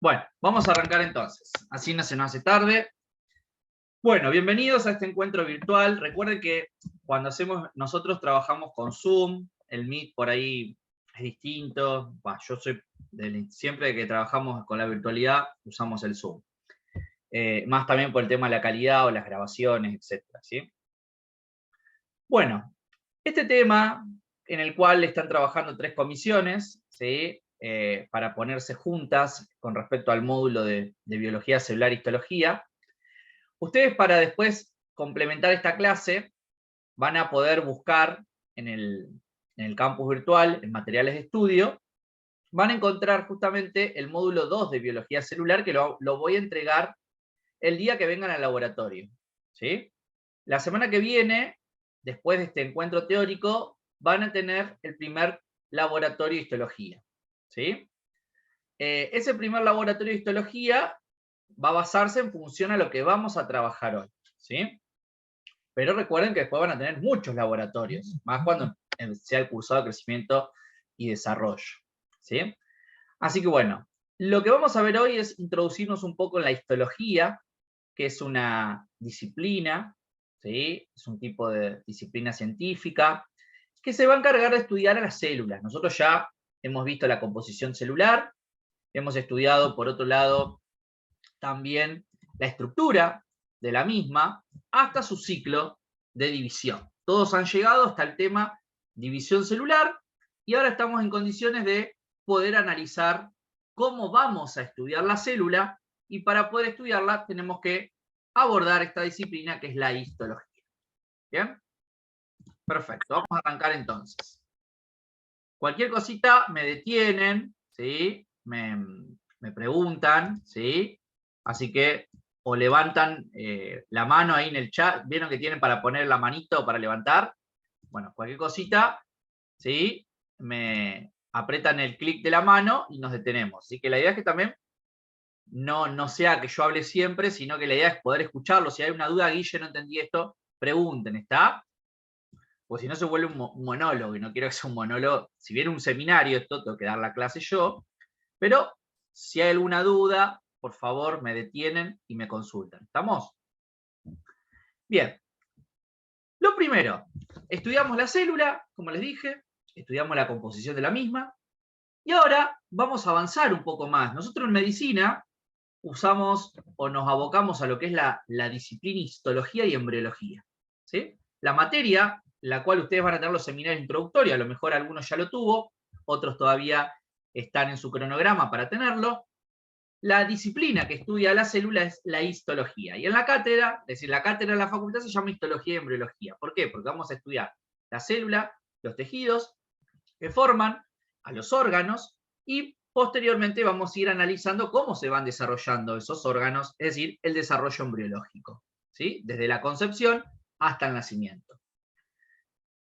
Bueno, vamos a arrancar entonces. Así no se nos hace tarde. Bueno, bienvenidos a este encuentro virtual. Recuerden que cuando nosotros trabajamos con Zoom, el Meet por ahí es distinto. Yo soy siempre que trabajamos con la virtualidad, usamos el Zoom. Más también por el tema de la calidad o las grabaciones, etcétera, ¿sí? Bueno, este tema en el cual están trabajando 3 comisiones, ¿sí? Para ponerse juntas con respecto al módulo de biología celular e histología. Ustedes, para después complementar esta clase, van a poder buscar en el campus virtual, en materiales de estudio, van a encontrar justamente el módulo 2 de biología celular, que lo voy a entregar el día que vengan al laboratorio, ¿sí? La semana que viene, después de este encuentro teórico, van a tener el primer laboratorio de histología, ¿sí? Ese primer laboratorio de histología va a basarse en función a lo que vamos a trabajar hoy, ¿sí? Pero recuerden que después van a tener muchos laboratorios, más cuando sea el cursado de crecimiento y desarrollo, ¿sí? Así que bueno, lo que vamos a ver hoy es introducirnos un poco en la histología, que es una disciplina, ¿sí? Es un tipo de disciplina científica que se va a encargar de estudiar a las células. Nosotros ya hemos visto la composición celular, hemos estudiado, por otro lado, también la estructura de la misma hasta su ciclo de división. Todos han llegado hasta el tema división celular y ahora estamos en condiciones de poder analizar cómo vamos a estudiar la célula, y para poder estudiarla tenemos que abordar esta disciplina que es la histología. ¿Bien? Perfecto, vamos a arrancar entonces. Cualquier cosita me detienen, ¿sí? Me preguntan, ¿sí? Así que o levantan la mano ahí en el chat. ¿Vieron que tienen para poner la manito para levantar? Bueno, cualquier cosita, ¿sí? Me apretan el clic de la mano y nos detenemos. Así que la idea es que también no sea que yo hable siempre, sino que la idea es poder escucharlo. Si hay una duda, Guille, no entendí esto, pregunten, ¿está? Pues si no se vuelve un monólogo, y no quiero que sea un monólogo. Si viene un seminario, esto tengo que dar la clase yo, pero si hay alguna duda, por favor, me detienen y me consultan. ¿Estamos? Bien. Lo primero, estudiamos la célula, como les dije, estudiamos la composición de la misma, y ahora vamos a avanzar un poco más. Nosotros en medicina usamos o nos abocamos a lo que es la disciplina histología y embriología, ¿sí? La materia, la cual ustedes van a tener los seminarios introductorios, a lo mejor algunos ya lo tuvo, otros todavía están en su cronograma para tenerlo. La disciplina que estudia la célula es la histología. Y en la cátedra, es decir, la cátedra de la facultad se llama histología y embriología. ¿Por qué? Porque vamos a estudiar la célula, los tejidos que forman a los órganos, y posteriormente vamos a ir analizando cómo se van desarrollando esos órganos, es decir, el desarrollo embriológico, ¿sí? Desde la concepción hasta el nacimiento.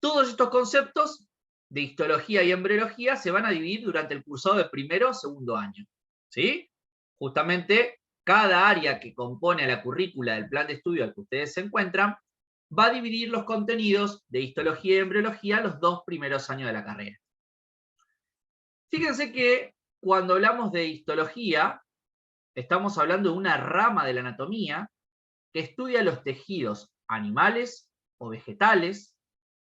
Todos estos conceptos de histología y embriología se van a dividir durante el cursado de primero o segundo año, ¿sí? Justamente cada área que compone la currícula del plan de estudio al que ustedes se encuentran va a dividir los contenidos de histología y embriología los 2 primeros años de la carrera. Fíjense que cuando hablamos de histología, estamos hablando de una rama de la anatomía que estudia los tejidos animales o vegetales,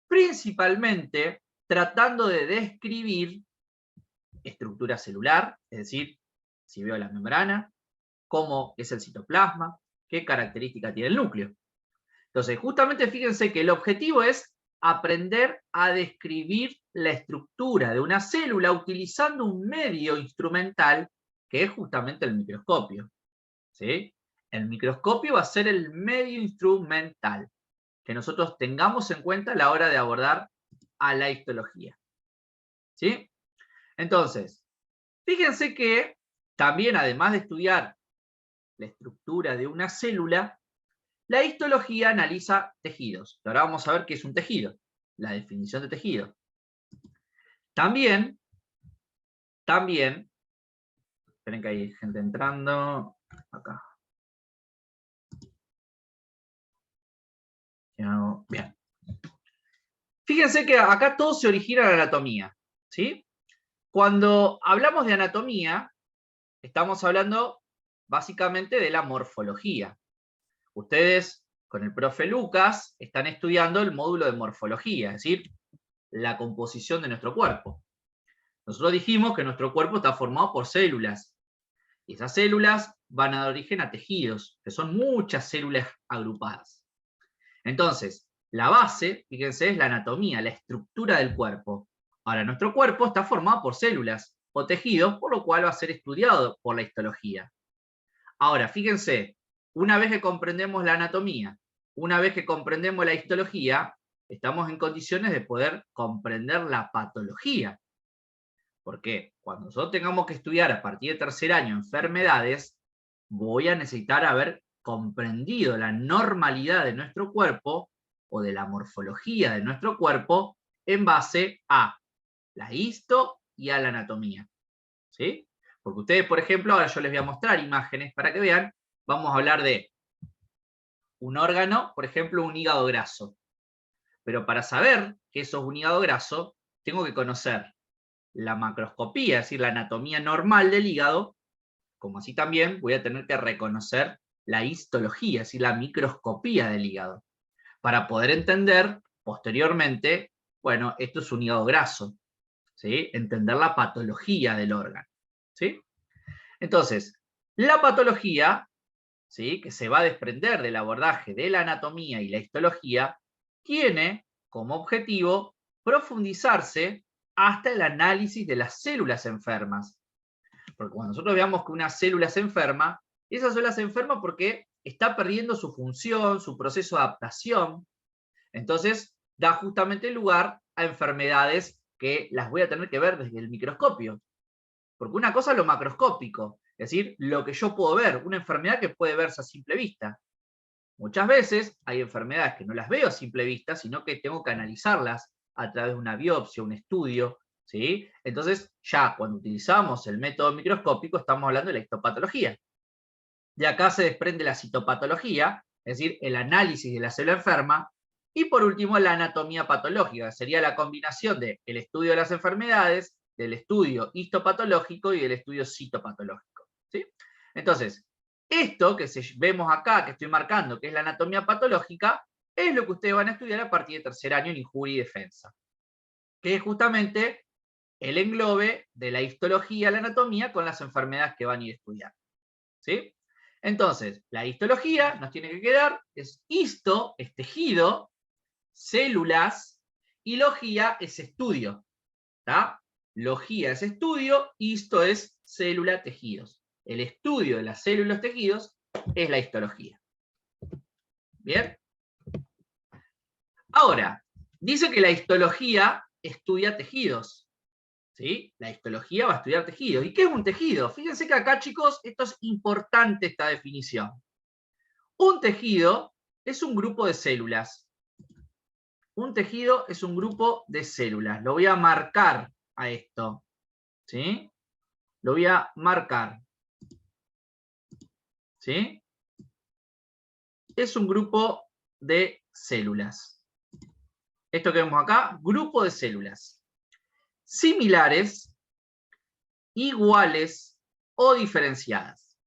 principalmente tratando de describir estructura celular, es decir, si veo la membrana, cómo es el citoplasma, qué característica tiene el núcleo. Entonces, justamente fíjense que el objetivo es aprender a describir la estructura de una célula utilizando un medio instrumental que es justamente el microscopio, ¿sí? El microscopio va a ser el medio instrumental que nosotros tengamos en cuenta a la hora de abordar a la histología, ¿sí? Entonces, fíjense que también, además de estudiar la estructura de una célula, la histología analiza tejidos. Ahora vamos a ver qué es un tejido, la definición de tejido. También, esperen que hay gente entrando, acá. Bien. Fíjense que acá todo se origina en la anatomía, ¿sí? Cuando hablamos de anatomía, estamos hablando básicamente de la morfología. Ustedes, con el profe Lucas, están estudiando el módulo de morfología, es decir, la composición de nuestro cuerpo. Nosotros dijimos que nuestro cuerpo está formado por células, y esas células van a dar origen a tejidos, que son muchas células agrupadas. Entonces, la base, fíjense, es la anatomía, la estructura del cuerpo. Ahora, nuestro cuerpo está formado por células o tejidos, por lo cual va a ser estudiado por la histología. Ahora, fíjense, una vez que comprendemos la anatomía, una vez que comprendemos la histología, estamos en condiciones de poder comprender la patología. Porque cuando nosotros tengamos que estudiar a partir de tercer año enfermedades, voy a necesitar haber comprendido la normalidad de nuestro cuerpo o de la morfología de nuestro cuerpo en base a la histo y a la anatomía. ¿Sí? Porque ustedes, por ejemplo, ahora yo les voy a mostrar imágenes para que vean, vamos a hablar de un órgano, por ejemplo, un hígado graso. Pero para saber que eso es un hígado graso, tengo que conocer la macroscopía, es decir, la anatomía normal del hígado, como así también voy a tener que reconocer la histología, es decir, la microscopía del hígado, para poder entender posteriormente, bueno, esto es un hígado graso, ¿sí? Entender la patología del órgano, ¿sí? Entonces, la patología, ¿sí?, que se va a desprender del abordaje de la anatomía y la histología, tiene como objetivo profundizarse hasta el análisis de las células enfermas. Porque cuando nosotros veamos que una célula se enferma, esa célula se enferma porque está perdiendo su función, su proceso de adaptación. Entonces, da justamente lugar a enfermedades que las voy a tener que ver desde el microscopio. Porque una cosa es lo macroscópico, es decir, lo que yo puedo ver, una enfermedad que puede verse a simple vista. Muchas veces hay enfermedades que no las veo a simple vista, sino que tengo que analizarlas a través de una biopsia, un estudio, ¿sí? Entonces, ya cuando utilizamos el método microscópico, estamos hablando de la histopatología. De acá se desprende la citopatología, es decir, el análisis de la célula enferma, y por último la anatomía patológica, sería la combinación del estudio de las enfermedades, del estudio histopatológico y del estudio citopatológico, ¿sí? Entonces, esto que vemos acá, que estoy marcando, que es la anatomía patológica, es lo que ustedes van a estudiar a partir de tercer año en injuria y defensa, que es justamente el englobe de la histología, la anatomía, con las enfermedades que van a ir estudiando, ¿sí? Entonces, la histología nos tiene que quedar, es histo, es tejido, células, y logía es estudio, ¿tá? Logía es estudio, histo es célula, tejidos. El estudio de las células, tejidos, es la histología. ¿Bien? Ahora, dice que la histología estudia tejidos. ¿Sí? La histología va a estudiar tejidos. ¿Y qué es un tejido? Fíjense que acá, chicos, esto es importante, esta definición. Un tejido es un grupo de células. Un tejido es un grupo de células. Lo voy a marcar a esto. ¿Sí? Lo voy a marcar. ¿Sí? Es un grupo de células. Esto que vemos acá, grupo de células. Similares, iguales o diferenciadas.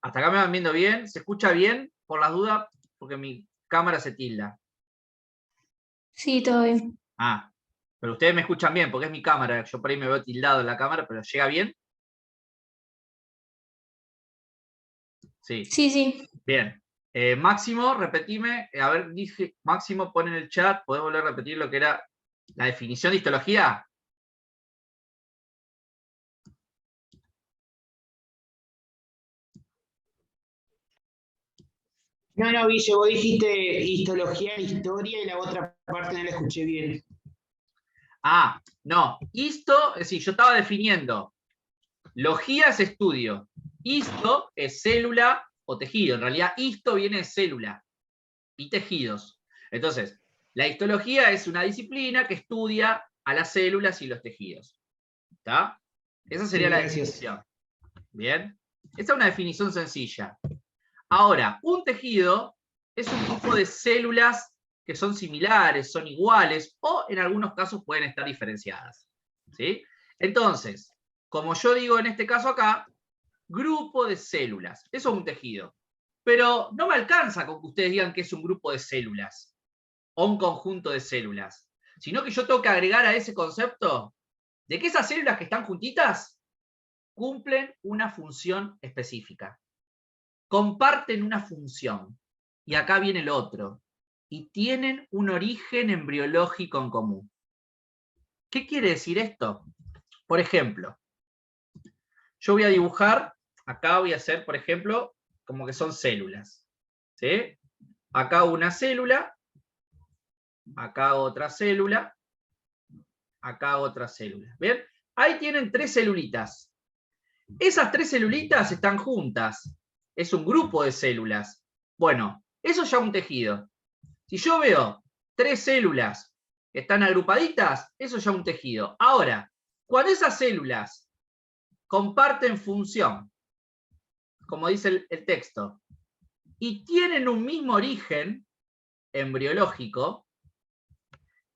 Hasta acá me van viendo bien. ¿Se escucha bien? Por las dudas, porque mi cámara se tilda. Sí, todo bien. Ah, pero ustedes me escuchan bien, porque es mi cámara. Yo por ahí me veo tildado en la cámara, pero ¿llega bien? Sí. Sí, sí. Bien. Máximo, repetime. A ver, dije, Máximo, pon en el chat. ¿Podés volver a repetir lo que era la definición de histología? No, Guille, vos dijiste histología, historia y la otra parte no la escuché bien. Ah, no. Histo, es decir, yo estaba definiendo. Logía es estudio. Histo es célula o tejido. En realidad, histo viene de célula y tejidos. Entonces, la histología es una disciplina que estudia a las células y los tejidos. ¿Está? Esa sería Sí, la gracias. definición. Bien. Esta es una definición sencilla. Ahora, un tejido es un grupo de células que son similares, son iguales, o en algunos casos pueden estar diferenciadas. ¿Sí? Entonces, como yo digo en este caso acá, grupo de células. Eso es un tejido. Pero no me alcanza con que ustedes digan que es un grupo de células o un conjunto de células, sino que yo tengo que agregar a ese concepto de que esas células que están juntitas cumplen una función específica. Comparten una función. Y acá viene el otro. Y tienen un origen embriológico en común. ¿Qué quiere decir esto? Por ejemplo, yo voy a dibujar, acá voy a hacer, por ejemplo, como que son células. ¿Sí? Acá una célula, acá otra célula, acá otra célula. ¿Bien? Ahí tienen 3 celulitas. Esas 3 celulitas están juntas. Es un grupo de células. Bueno, eso ya es un tejido. Si yo veo 3 células que están agrupaditas, eso ya es un tejido. Ahora, cuando esas células comparten función, como dice el texto, y tienen un mismo origen embriológico,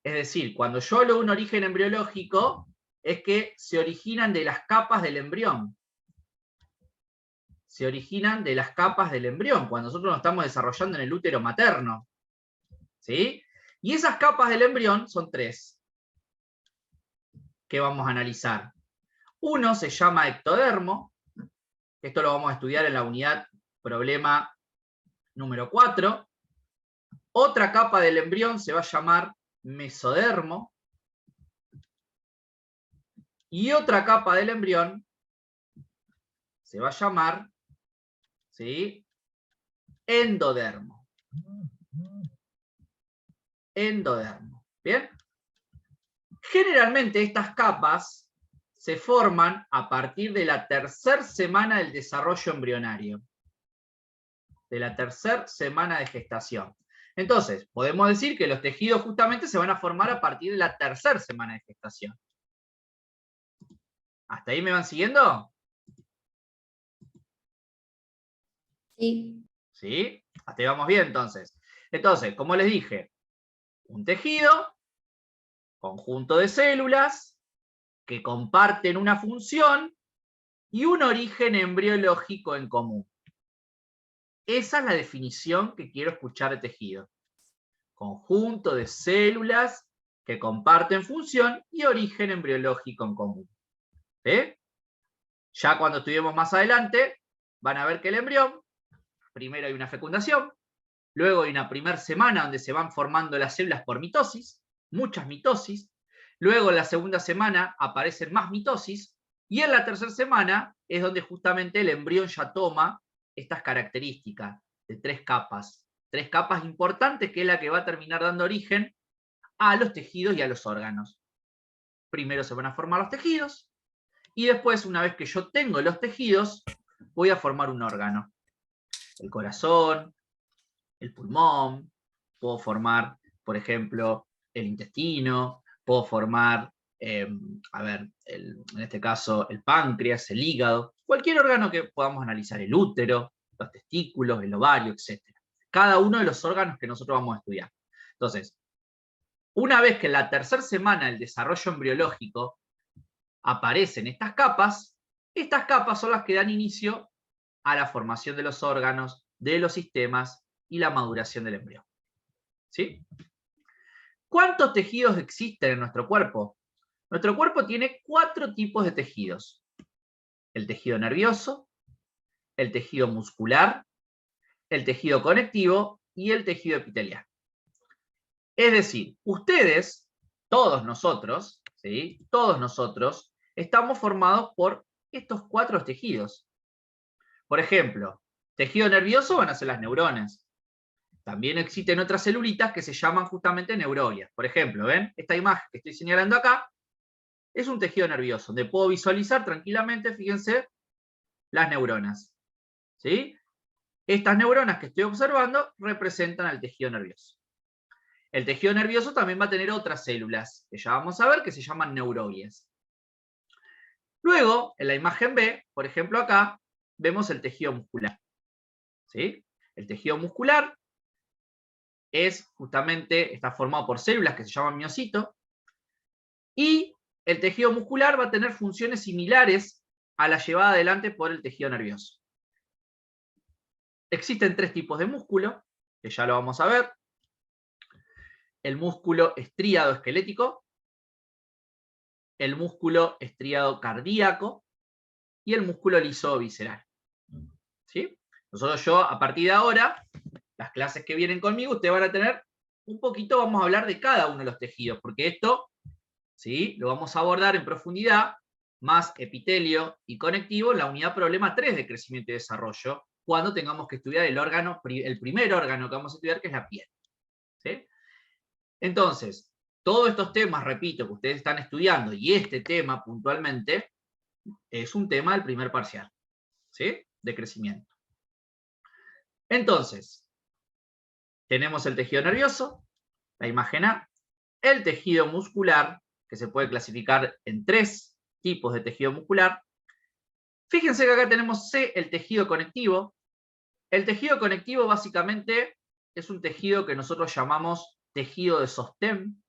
es decir, cuando yo hablo de un origen embriológico, es que se originan de las capas del embrión. Se originan de las capas del embrión, cuando nosotros nos estamos desarrollando en el útero materno. ¿Sí? Y esas capas del embrión son 3 que vamos a analizar. Uno se llama ectodermo, esto lo vamos a estudiar en la unidad problema número 4. Otra capa del embrión se va a llamar mesodermo. Y otra capa del embrión se va a llamar, ¿sí?, endodermo. Endodermo. ¿Bien? Generalmente estas capas se forman a partir de la 3ª semana del desarrollo embrionario. De la 3ª semana de gestación. Entonces, podemos decir que los tejidos justamente se van a formar a partir de la 3ª semana de gestación. ¿Hasta ahí me van siguiendo? Sí. ¿Sí? Hasta ahí vamos bien, entonces. Entonces, como les dije, un tejido, conjunto de células, que comparten una función y un origen embriológico en común. Esa es la definición que quiero escuchar de tejido. Conjunto de células que comparten función y origen embriológico en común. ¿Sí? Ya cuando estudiemos más adelante, van a ver que el embrión, primero hay una fecundación, luego hay una primera semana donde se van formando las células por mitosis, muchas mitosis, luego en la 2ª semana aparecen más mitosis, y en la 3ª semana es donde justamente el embrión ya toma estas características de 3 capas. 3 capas importantes que es la que va a terminar dando origen a los tejidos y a los órganos. Primero se van a formar los tejidos, y después, una vez que yo tengo los tejidos, voy a formar un órgano. El corazón, el pulmón, puedo formar, por ejemplo, el intestino, puedo formar, en este caso, el páncreas, el hígado, cualquier órgano que podamos analizar, el útero, los testículos, el ovario, etc. Cada uno de los órganos que nosotros vamos a estudiar. Entonces, una vez que en la 3ª semana del desarrollo embriológico aparecen estas capas son las que dan inicio a la formación de los órganos, de los sistemas y la maduración del embrión. ¿Sí? ¿Cuántos tejidos existen en nuestro cuerpo? Nuestro cuerpo tiene 4 tipos de tejidos. El tejido nervioso, el tejido muscular, el tejido conectivo y el tejido epitelial. Es decir, ustedes, todos nosotros, ¿sí?, todos nosotros, estamos formados por estos 4 tejidos. Por ejemplo, tejido nervioso van a ser las neuronas. También existen otras celulitas que se llaman justamente neuroglias. Por ejemplo, ¿ven? Esta imagen que estoy señalando acá es un tejido nervioso, donde puedo visualizar tranquilamente, fíjense, las neuronas. ¿Sí? Estas neuronas que estoy observando representan al tejido nervioso. El tejido nervioso también va a tener otras células, que ya vamos a ver, que se llaman neuroglias. Luego, en la imagen B, por ejemplo acá, vemos el tejido muscular. ¿Sí? El tejido muscular está formado por células que se llaman miocitos, y el tejido muscular va a tener funciones similares a la llevada adelante por el tejido nervioso. Existen tres tipos de músculo, que ya lo vamos a ver. El músculo estríado esquelético, el músculo estríado cardíaco y el músculo liso visceral. ¿Sí? Yo, a partir de ahora, las clases que vienen conmigo, ustedes van a tener un poquito, vamos a hablar de cada uno de los tejidos, porque esto, ¿sí?, lo vamos a abordar en profundidad, más epitelio y conectivo, en la unidad problema 3 de crecimiento y desarrollo, cuando tengamos que estudiar el primer órgano que vamos a estudiar, que es la piel. ¿Sí? Entonces, todos estos temas, repito, que ustedes están estudiando, y este tema puntualmente, es un tema del primer parcial, ¿sí?, de crecimiento. Entonces, tenemos el tejido nervioso, la imagen A, el tejido muscular, que se puede clasificar en tres tipos de tejido muscular. Fíjense que acá tenemos C, el tejido conectivo. El tejido conectivo básicamente es un tejido que nosotros llamamos tejido de sostén,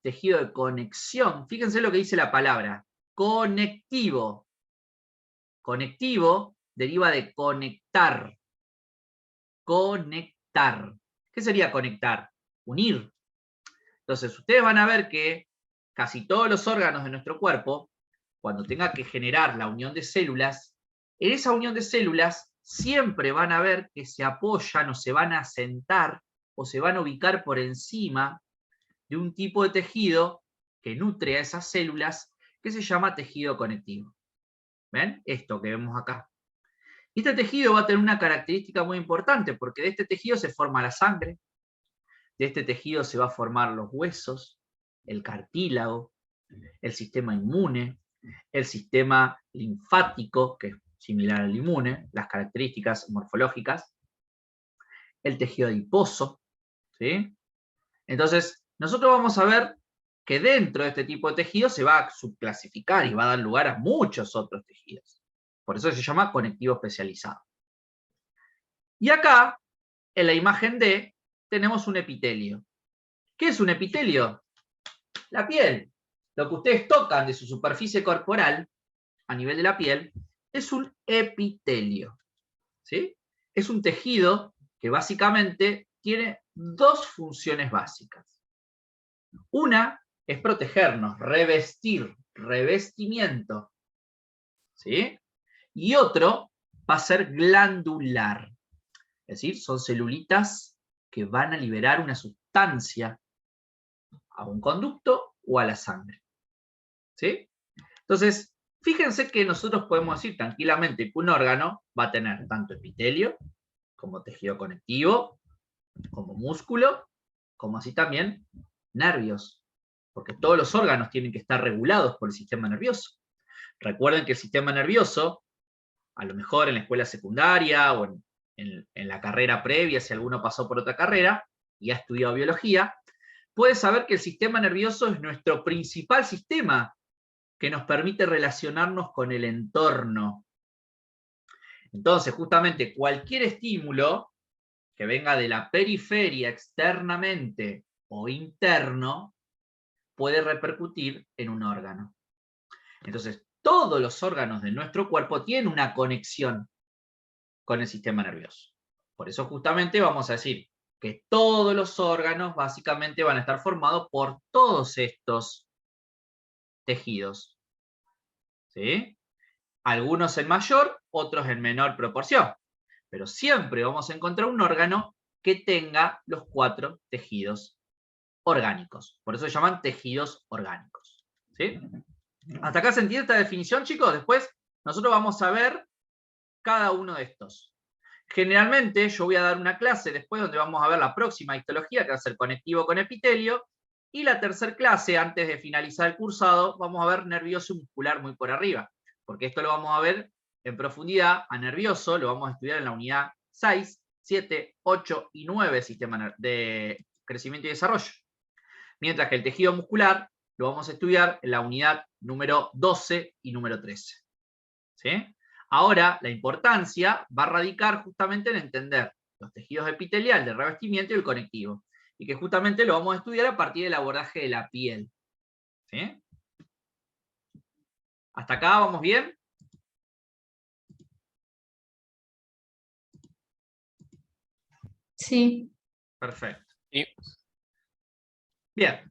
tejido de conexión. Fíjense lo que dice la palabra, conectivo. Conectivo deriva de conectar. Conectar. ¿Qué sería conectar? Unir. Entonces, ustedes van a ver que casi todos los órganos de nuestro cuerpo, cuando tenga que generar la unión de células, en esa unión de células siempre van a ver que se apoyan o se van a sentar o se van a ubicar por encima de un tipo de tejido que nutre a esas células, que se llama tejido conectivo. ¿Ven? Esto que vemos acá. Y este tejido va a tener una característica muy importante, porque de este tejido se forma la sangre, de este tejido se va a formar los huesos, el cartílago, el sistema inmune, el sistema linfático, que es similar al inmune, las características morfológicas, el tejido adiposo, ¿sí? Entonces, nosotros vamos a ver que dentro de este tipo de tejido se va a subclasificar y va a dar lugar a muchos otros tejidos. Por eso se llama conectivo especializado. Y acá, en la imagen D, tenemos un epitelio. ¿Qué es un epitelio? La piel. Lo que ustedes tocan de su superficie corporal, a nivel de la piel, es un epitelio. ¿Sí? Es un tejido que básicamente tiene dos funciones básicas. Una es protegernos, revestir, revestimiento. ¿Sí? Y otro va a ser glandular. Es decir, son celulitas que van a liberar una sustancia a un conducto o a la sangre. ¿Sí? Entonces, fíjense que nosotros podemos decir tranquilamente que un órgano va a tener tanto epitelio, como tejido conectivo, como músculo, como así también nervios. Porque todos los órganos tienen que estar regulados por el sistema nervioso. Recuerden que el sistema nervioso, a lo mejor en la escuela secundaria o en la carrera previa, si alguno pasó por otra carrera y ha estudiado biología, puede saber que el sistema nervioso es nuestro principal sistema que nos permite relacionarnos con el entorno. Entonces, justamente cualquier estímulo que venga de la periferia externamente o interno puede repercutir en un órgano. Entonces, todos los órganos de nuestro cuerpo tienen una conexión con el sistema nervioso. Por eso justamente vamos a decir que todos los órganos básicamente van a estar formados por todos estos tejidos. ¿Sí? Algunos en mayor, otros en menor proporción. Pero siempre vamos a encontrar un órgano que tenga los 4 tejidos orgánicos. Por eso se llaman tejidos orgánicos. ¿Sí? ¿Hasta acá se entiende esta definición, chicos? Después nosotros vamos a ver cada uno de estos. Generalmente yo voy a dar una clase después donde vamos a ver la próxima histología, que va a ser conectivo con epitelio, y la tercera clase, antes de finalizar el cursado, vamos a ver nervioso y muscular muy por arriba, porque esto lo vamos a ver en profundidad a nervioso, lo vamos a estudiar en la unidad 6, 7, 8 y 9 sistema de crecimiento y desarrollo. Mientras que el tejido muscular lo vamos a estudiar en la unidad número 12 y número 13. ¿Sí? Ahora, la importancia va a radicar justamente en entender los tejidos epiteliales, de revestimiento y el conectivo. Y que justamente lo vamos a estudiar a partir del abordaje de la piel. ¿Sí? ¿Hasta acá vamos bien? Sí. Perfecto. Sí. Bien.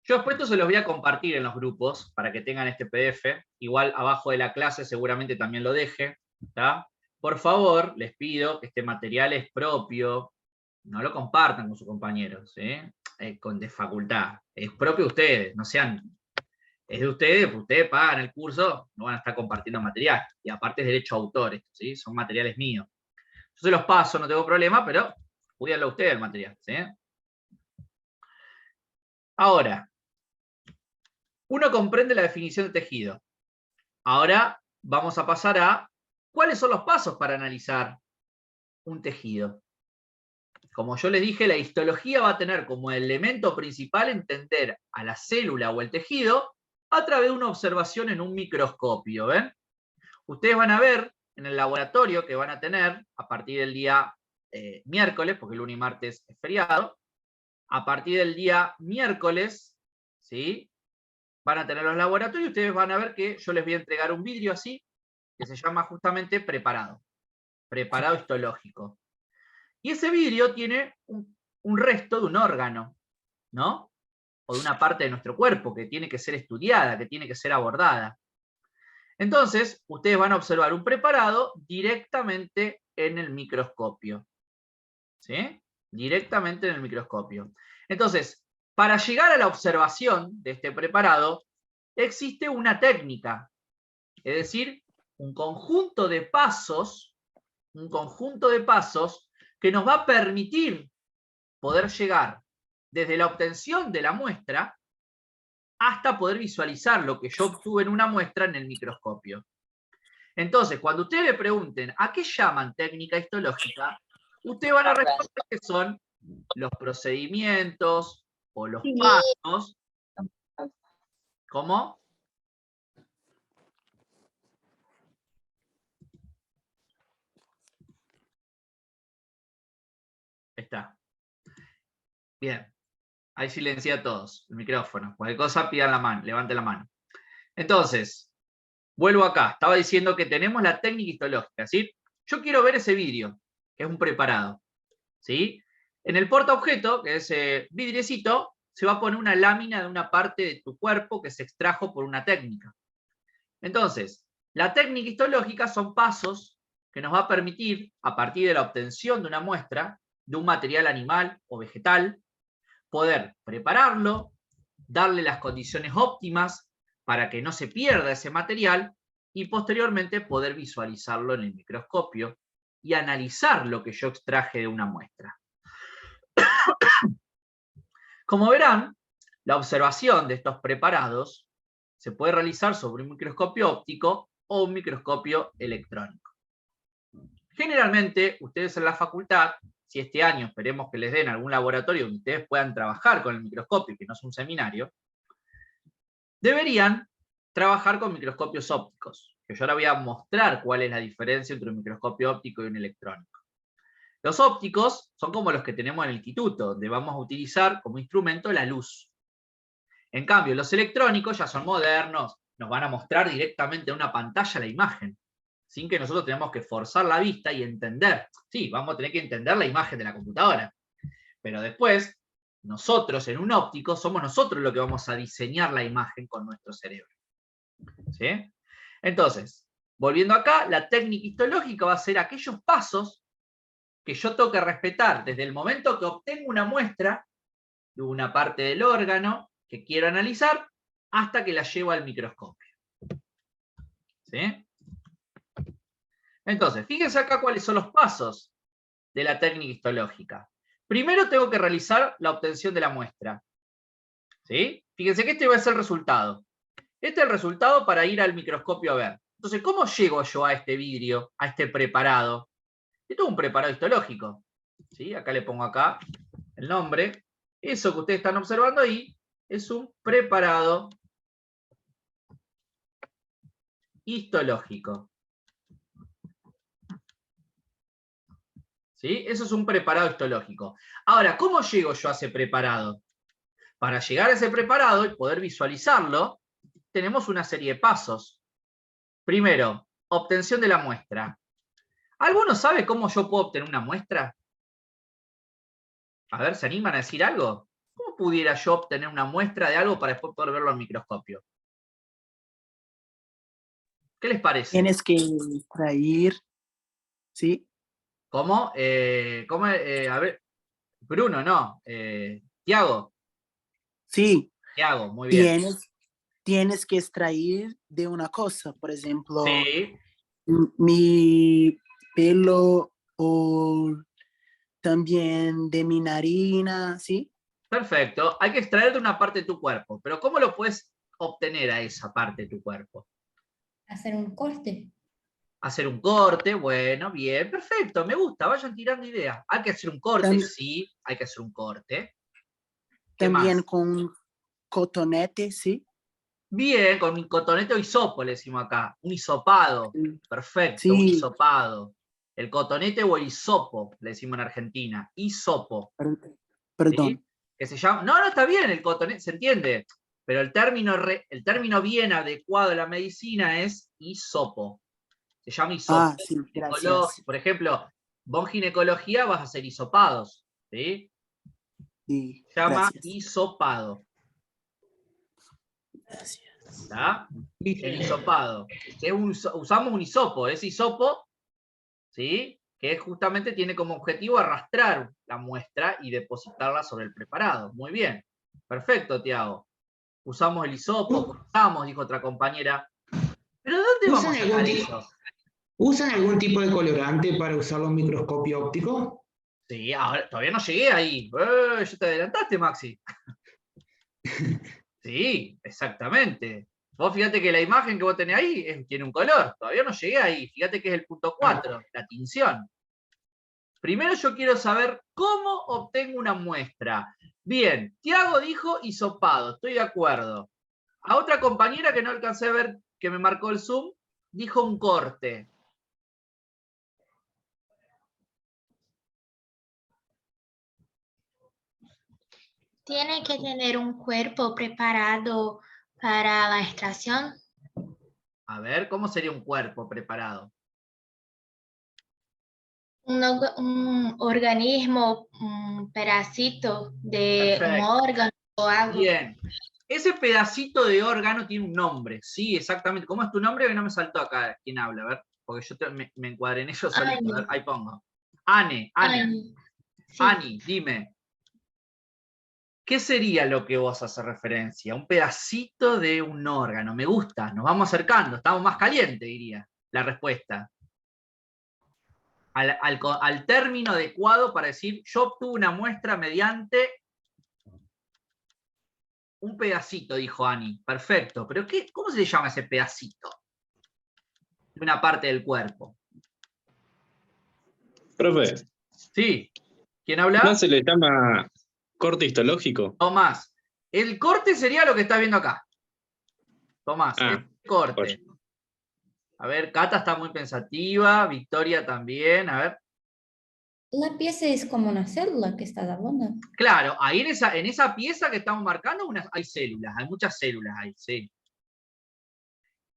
Yo después esto se los voy a compartir en los grupos para que tengan este PDF. Igual abajo de la clase seguramente también lo deje. ¿Tá? Por favor, les pido que este material es propio. No lo compartan con sus compañeros, de facultad. Es propio de ustedes, no sean... Es de ustedes, pues ustedes pagan el curso, no van a estar compartiendo material. Y aparte es derecho a autor, ¿sí? Son materiales míos. Yo se los paso, no tengo problema, pero cuídenlo ustedes el material, ¿sí? Ahora, uno comprende la definición de tejido. Ahora vamos a pasar a cuáles son los pasos para analizar un tejido. Como yo les dije, la histología va a tener como elemento principal entender a la célula o el tejido a través de una observación en un microscopio, ¿ven? Ustedes van a ver en el laboratorio que van a tener a partir del día miércoles, porque lunes y martes es feriado, a partir del día miércoles, ¿sí? Van a tener los laboratorios y ustedes van a ver que yo les voy a entregar un vidrio así, que se llama justamente preparado histológico. Y ese vidrio tiene un resto de un órgano, ¿no? O de una parte de nuestro cuerpo que tiene que ser estudiada, que tiene que ser abordada. Entonces, ustedes van a observar un preparado directamente en el microscopio. ¿Sí? Directamente en el microscopio. Entonces, para llegar a la observación de este preparado, existe una técnica. Es decir, un conjunto de pasos que nos va a permitir poder llegar desde la obtención de la muestra hasta poder visualizar lo que yo obtuve en una muestra en el microscopio. Entonces, cuando ustedes le pregunten ¿a qué llaman técnica histológica? Ustedes van a responder que son los procedimientos o los pasos. ¿Cómo? Está. Bien. Ahí silencié a todos el micrófono. Cualquier cosa pidan la mano, levanten la mano. Entonces, vuelvo acá. Estaba diciendo que tenemos la técnica histológica, ¿sí? Yo quiero ver ese vidrio, que es un preparado, ¿sí? En el portaobjeto, que es ese vidriecito, se va a poner una lámina de una parte de tu cuerpo que se extrajo por una técnica. Entonces, la técnica histológica son pasos que nos va a permitir, a partir de la obtención de una muestra, de un material animal o vegetal, poder prepararlo, darle las condiciones óptimas para que no se pierda ese material y posteriormente poder visualizarlo en el microscopio y analizar lo que yo extraje de una muestra. Como verán, la observación de estos preparados se puede realizar sobre un microscopio óptico o un microscopio electrónico. Generalmente, ustedes en la facultad, si este año esperemos que les den algún laboratorio donde ustedes puedan trabajar con el microscopio, que no es un seminario, deberían trabajar con microscopios ópticos, que yo ahora voy a mostrar cuál es la diferencia entre un microscopio óptico y un electrónico. Los ópticos son como los que tenemos en el instituto, donde vamos a utilizar como instrumento la luz. En cambio, los electrónicos ya son modernos, nos van a mostrar directamente en una pantalla la imagen, sin que nosotros tengamos que forzar la vista y entender. Sí, vamos a tener que entender la imagen de la computadora, pero después, nosotros en un óptico, somos nosotros los que vamos a diseñar la imagen con nuestro cerebro. ¿Sí? Entonces, volviendo acá, la técnica histológica va a ser aquellos pasos que yo tengo que respetar desde el momento que obtengo una muestra de una parte del órgano que quiero analizar hasta que la llevo al microscopio. ¿Sí? Entonces, fíjense acá cuáles son los pasos de la técnica histológica. Primero tengo que realizar la obtención de la muestra. ¿Sí? Fíjense que este va a ser el resultado. Este es el resultado para ir al microscopio a ver. Entonces, ¿cómo llego yo a este vidrio, a este preparado? Esto es un preparado histológico. ¿Sí? Acá le pongo acá el nombre. Eso que ustedes están observando ahí es un preparado histológico. ¿Sí? Eso es un preparado histológico. Ahora, ¿cómo llego yo a ese preparado? Para llegar a ese preparado y poder visualizarlo, tenemos una serie de pasos. Primero, obtención de la muestra. ¿Alguno sabe cómo yo puedo obtener una muestra? A ver, ¿se animan a decir algo? ¿Cómo pudiera yo obtener una muestra de algo para después poder verlo al microscopio? ¿Qué les parece? Tienes que extraer, ¿sí? ¿Cómo? A ver, Bruno, no. Tiago. Sí, Tiago, muy bien. tienes que extraer de una cosa, por ejemplo, Sí, mi pelo o también de mi narina, ¿sí? perfecto. Hay que extraer de una parte de tu cuerpo, pero ¿cómo lo puedes obtener a esa parte de tu cuerpo? Hacer un corte. Hacer un corte, bueno, bien, perfecto, me gusta, vayan tirando ideas. Hay que hacer un corte, Tam- sí, hay que hacer un corte. ¿Qué También más? con cotonete, ¿sí? Bien, con un cotonete o hisopo le decimos acá, un hisopado, perfecto, un Sí, hisopado. El cotonete o el hisopo, le decimos en Argentina, hisopo, ¿sí? perdón. Que se llama, no, está bien, el cotonete, se entiende, pero el término bien adecuado a la medicina es hisopo. Se llama hisopo. Sí, gracias. Por ejemplo, vos en ginecología vas a hacer hisopados, ¿sí? Sí, Se llama gracias. hisopado, Gracias. ¿está? El hisopado. Usamos un hisopo, ese hisopo, ¿sí? Que justamente tiene como objetivo arrastrar la muestra y depositarla sobre el preparado. Muy bien. Perfecto, Tiago. Usamos el hisopo, cortamos, dijo otra compañera. ¿Pero de dónde ¿Usan vamos a algún, sacar ti- eso? ¿Usan algún tipo de colorante para usarlo en microscopio óptico? Sí, ahora, todavía no llegué ahí. Ya te adelantaste, Maxi. Sí, exactamente. Vos fíjate que la imagen que vos tenés ahí tiene un color. Todavía no llegué ahí. Fíjate que es el punto 4, la tinción. Primero yo quiero saber cómo obtengo una muestra. Bien, Tiago dijo hisopado, estoy de acuerdo. A otra compañera que no alcancé a ver, que me marcó el Zoom, dijo un corte. Tiene que tener un cuerpo preparado para la extracción. A ver, ¿cómo sería un cuerpo preparado? Un organismo, un pedacito de un Perfecto. órgano o algo. Bien. Ese pedacito de órgano tiene un nombre. Sí, exactamente. ¿Cómo es tu nombre? Que no me saltó acá quién habla. A ver, porque yo me encuadré en ello solito. A ver, ahí pongo. Ane. Ay, sí. Ani, dime. ¿Qué sería lo que vos haces referencia? Un pedacito de un órgano. Me gusta, nos vamos acercando, estamos más calientes, diría la respuesta. Al término adecuado para decir, yo obtuve una muestra mediante un pedacito, dijo Ani. Perfecto, pero ¿cómo se llama ese pedacito? De una parte del cuerpo. Profe, ¿Sí? ¿Quién ¿no habla? se le llama corte histológico? Tomás. El corte sería lo que estás viendo acá. Tomás, el corte. Pues, A ver, Cata está muy pensativa, Victoria también, a ver. La pieza es como una célula que estás hablando. Claro, ahí en esa pieza que estamos marcando hay células, hay muchas células ahí, sí.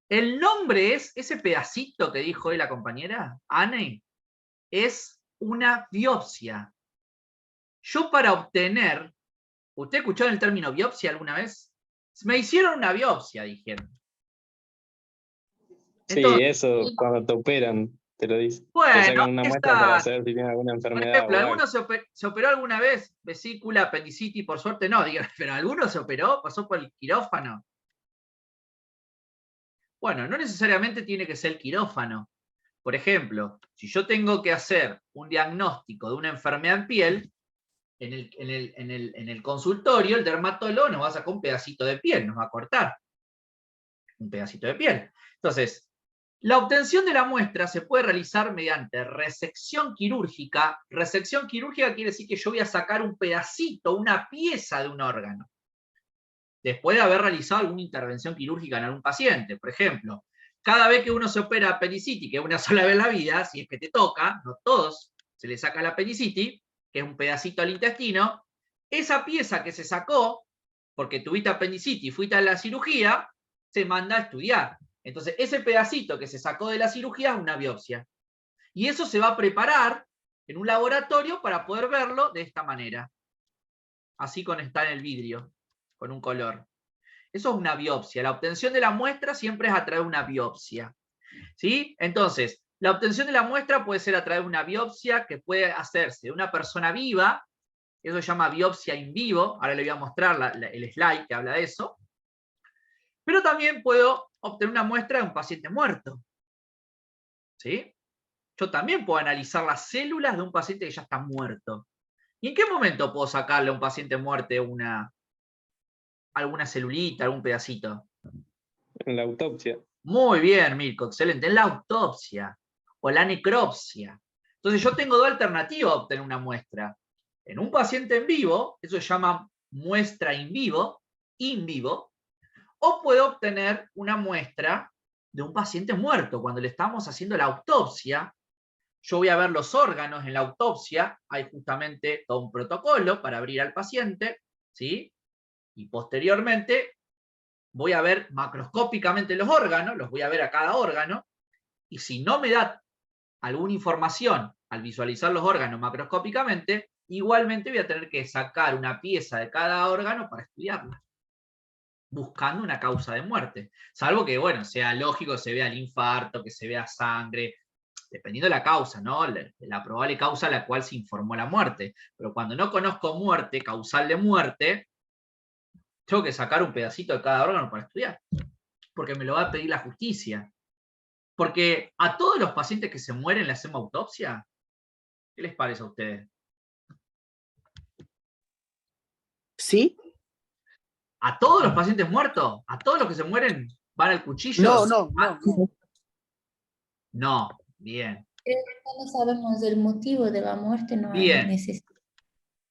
El nombre es, ese pedacito que dijo hoy la compañera, Anne, es una biopsia. Yo para obtener, ¿usted escuchó el término biopsia alguna vez? Me hicieron una biopsia, dijeron. sí, Entonces, eso cuando te operan, te lo dicen. Te bueno, sacan una muestra para saber si tienes alguna por enfermedad ejemplo, o algo. ¿alguno se operó alguna vez? Vesícula, apendicitis, por suerte no, digan, pero ¿alguno se operó? ¿Pasó por el quirófano? Bueno, no necesariamente tiene que ser el quirófano. Por ejemplo, si yo tengo que hacer un diagnóstico de una enfermedad en piel, en el consultorio, el dermatólogo nos va a sacar un pedacito de piel, nos va a cortar un pedacito de piel. Entonces, la obtención de la muestra se puede realizar mediante resección quirúrgica. Resección quirúrgica quiere decir que yo voy a sacar un pedacito, una pieza de un órgano, después de haber realizado alguna intervención quirúrgica en algún paciente. Por ejemplo, cada vez que uno se opera apendicitis, que es una sola vez en la vida, si es que te toca, no todos se le saca la apendicitis, que es un pedacito al intestino, esa pieza que se sacó, porque tuviste apendicitis y fuiste a la cirugía, se manda a estudiar. Entonces, ese pedacito que se sacó de la cirugía es una biopsia. Y eso se va a preparar en un laboratorio para poder verlo de esta manera. Así con está en el vidrio, con un color. Eso es una biopsia. La obtención de la muestra siempre es a través de una biopsia. ¿Sí? Entonces, la obtención de la muestra puede ser a través de una biopsia que puede hacerse de una persona viva. Eso se llama biopsia in vivo. Ahora le voy a mostrar el slide que habla de eso. Pero también puedo obtener una muestra de un paciente muerto. ¿Sí? Yo también puedo analizar las células de un paciente que ya está muerto. ¿Y en qué momento puedo sacarle a un paciente muerto alguna celulita, algún pedacito? En la autopsia. Muy bien, Mirko, excelente. En la autopsia o la necropsia. Entonces yo tengo dos alternativas a obtener una muestra. En un paciente en vivo, eso se llama muestra in vivo, o puedo obtener una muestra de un paciente muerto. Cuando le estamos haciendo la autopsia, yo voy a ver los órganos en la autopsia, hay justamente todo un protocolo para abrir al paciente, ¿sí? Y posteriormente voy a ver macroscópicamente los órganos, los voy a ver a cada órgano, y si no me da alguna información al visualizar los órganos macroscópicamente, igualmente voy a tener que sacar una pieza de cada órgano para estudiarla, buscando una causa de muerte. Salvo que, bueno, sea lógico que se vea el infarto, que se vea sangre, dependiendo de la causa, ¿no? La probable causa a la cual se informó la muerte. Pero cuando no conozco muerte, causal de muerte, tengo que sacar un pedacito de cada órgano para estudiar. Porque me lo va a pedir la justicia. Porque a todos los pacientes que se mueren le hacemos autopsia. ¿Qué les parece a ustedes? ¿Sí? ¿A todos los pacientes muertos? ¿A todos los que se mueren van al cuchillo? No. No, bien. No sabemos el motivo de la muerte, no hay Bien. necesidad.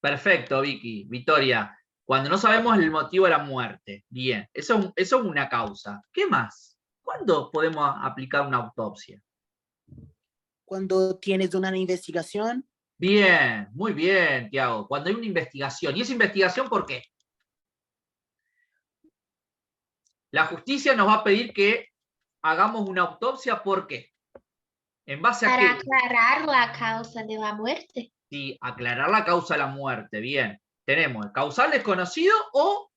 Perfecto, Vicky. Victoria. Cuando no sabemos el motivo de la muerte. Bien, eso es una causa. ¿Qué más? ¿Cuándo podemos aplicar una autopsia? Cuando tienes una investigación. Bien, muy bien, Tiago. Cuando hay una investigación. ¿Y esa investigación por qué? La justicia nos va a pedir que hagamos una autopsia, ¿por qué? ¿En base a Para qué? aclarar la causa de la muerte. Sí, aclarar la causa de la muerte. Bien. Tenemos el causal desconocido o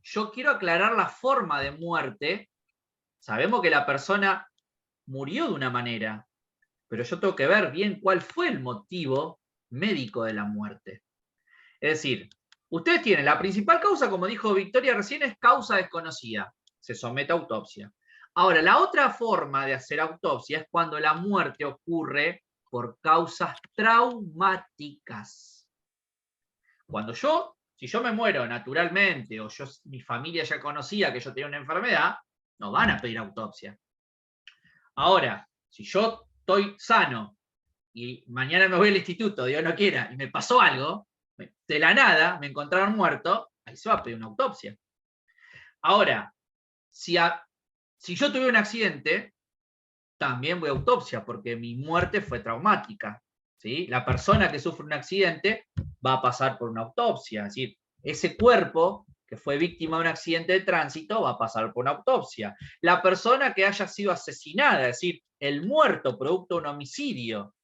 yo quiero aclarar la forma de muerte. Sabemos que la persona murió de una manera, pero yo tengo que ver bien cuál fue el motivo médico de la muerte. Es decir, ustedes tienen la principal causa, como dijo Victoria recién, es causa desconocida. Se somete a autopsia. Ahora, la otra forma de hacer autopsia es cuando la muerte ocurre por causas traumáticas. Cuando si yo me muero naturalmente, o mi familia ya conocía que yo tenía una enfermedad, no van a pedir autopsia. Ahora, si yo estoy sano y mañana me voy al instituto, Dios no quiera, y me pasó algo, de la nada me encontraron muerto, ahí se va a pedir una autopsia. Ahora, si yo tuve un accidente, también voy a autopsia, porque mi muerte fue traumática. ¿Sí? La persona que sufre un accidente va a pasar por una autopsia. Es decir, ese cuerpo que fue víctima de un accidente de tránsito va a pasar por una autopsia. La persona que haya sido asesinada, es decir, el muerto producto de un homicidio,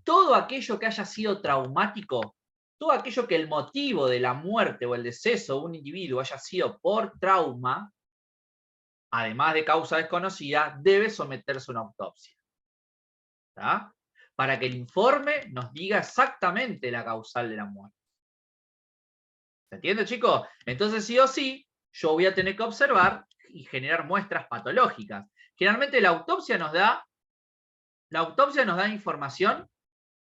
todo aquello que haya sido traumático, todo aquello que el motivo de la muerte o el deceso de un individuo haya sido por trauma, además de causa desconocida, debe someterse a una autopsia. ¿Está? Para que el informe nos diga exactamente la causal de la muerte. ¿Se entiende, chicos? Entonces, sí o sí, yo voy a tener que observar y generar muestras patológicas. Generalmente la autopsia nos da información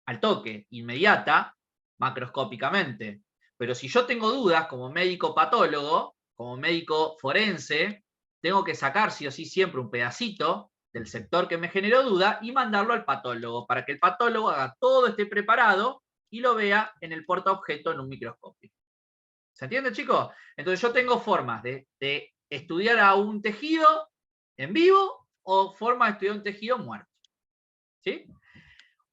al toque, inmediata, macroscópicamente. Pero si yo tengo dudas como médico patólogo, como médico forense, tengo que sacar sí o sí siempre un pedacito del sector que me generó duda y mandarlo al patólogo, para que el patólogo haga todo este preparado y lo vea en el portaobjeto en un microscopio. ¿Se entiende, chicos? Entonces yo tengo formas de estudiar a un tejido en vivo o formas de estudiar un tejido muerto. ¿Sí?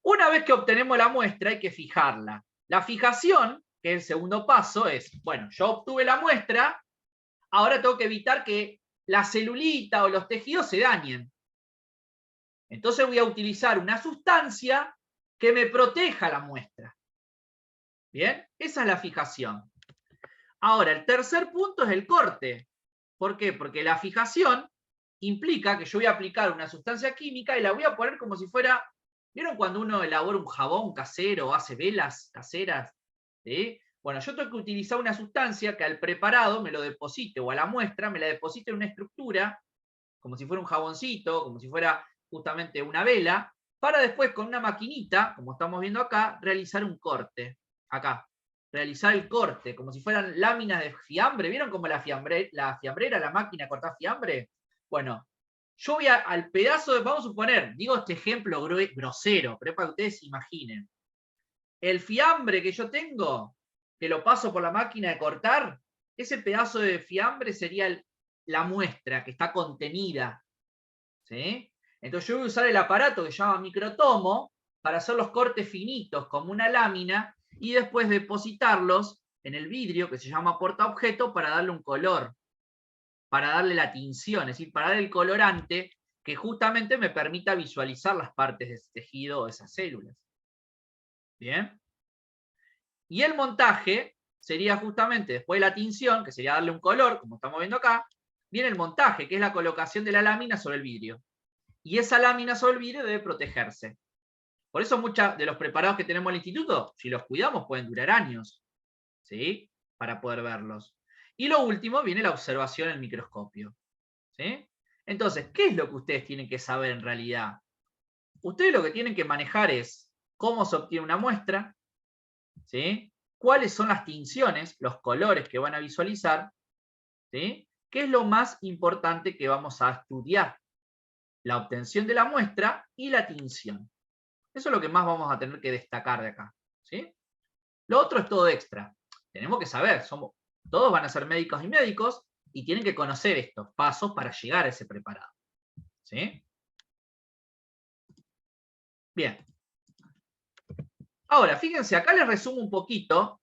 Una vez que obtenemos la muestra hay que fijarla. La fijación, que es el segundo paso, es, bueno, yo obtuve la muestra, ahora tengo que evitar que la celulita o los tejidos se dañen. Entonces voy a utilizar una sustancia que me proteja la muestra. ¿Bien? Esa es la fijación. Ahora, el tercer punto es el corte. ¿Por qué? Porque la fijación implica que yo voy a aplicar una sustancia química y la voy a poner como si fuera... ¿Vieron cuando uno elabora un jabón casero o hace velas caseras? ¿Sí? Bueno, yo tengo que utilizar una sustancia que al preparado me lo deposite, o a la muestra me la deposite en una estructura, como si fuera un jaboncito, como si fuera justamente una vela, para después con una maquinita, como estamos viendo acá, realizar un corte. Acá. Realizar el corte, como si fueran láminas de fiambre. ¿Vieron como la fiambrera, la máquina corta fiambre? Bueno, yo voy al pedazo de, vamos a suponer, digo este ejemplo grosero, pero es para que ustedes se imaginen. El fiambre que yo tengo, que lo paso por la máquina de cortar, ese pedazo de fiambre sería la muestra que está contenida. ¿Sí? Entonces yo voy a usar el aparato que se llama microtomo para hacer los cortes finitos como una lámina y después depositarlos en el vidrio que se llama portaobjeto para darle un color, para darle la tinción, es decir, para darle el colorante que justamente me permita visualizar las partes de ese tejido o de esas células. ¿Bien? Y el montaje sería justamente después de la tinción, que sería darle un color, como estamos viendo acá, viene el montaje, que es la colocación de la lámina sobre el vidrio. Y esa lámina sobre el vidrio debe protegerse. Por eso muchos de los preparados que tenemos en el instituto, si los cuidamos, pueden durar años, ¿sí? Para poder verlos. Y lo último viene la observación en el microscopio, ¿sí? Entonces, ¿qué es lo que ustedes tienen que saber en realidad? Ustedes lo que tienen que manejar es cómo se obtiene una muestra, ¿sí? Cuáles son las tinciones, los colores que van a visualizar, ¿sí? ¿Qué es lo más importante que vamos a estudiar? La obtención de la muestra y la tinción. Eso es lo que más vamos a tener que destacar de acá, ¿sí? Lo otro es todo extra. Tenemos que saber, todos van a ser médicos y médicos y tienen que conocer estos pasos para llegar a ese preparado, ¿sí? Bien. Ahora, fíjense, acá les resumo un poquito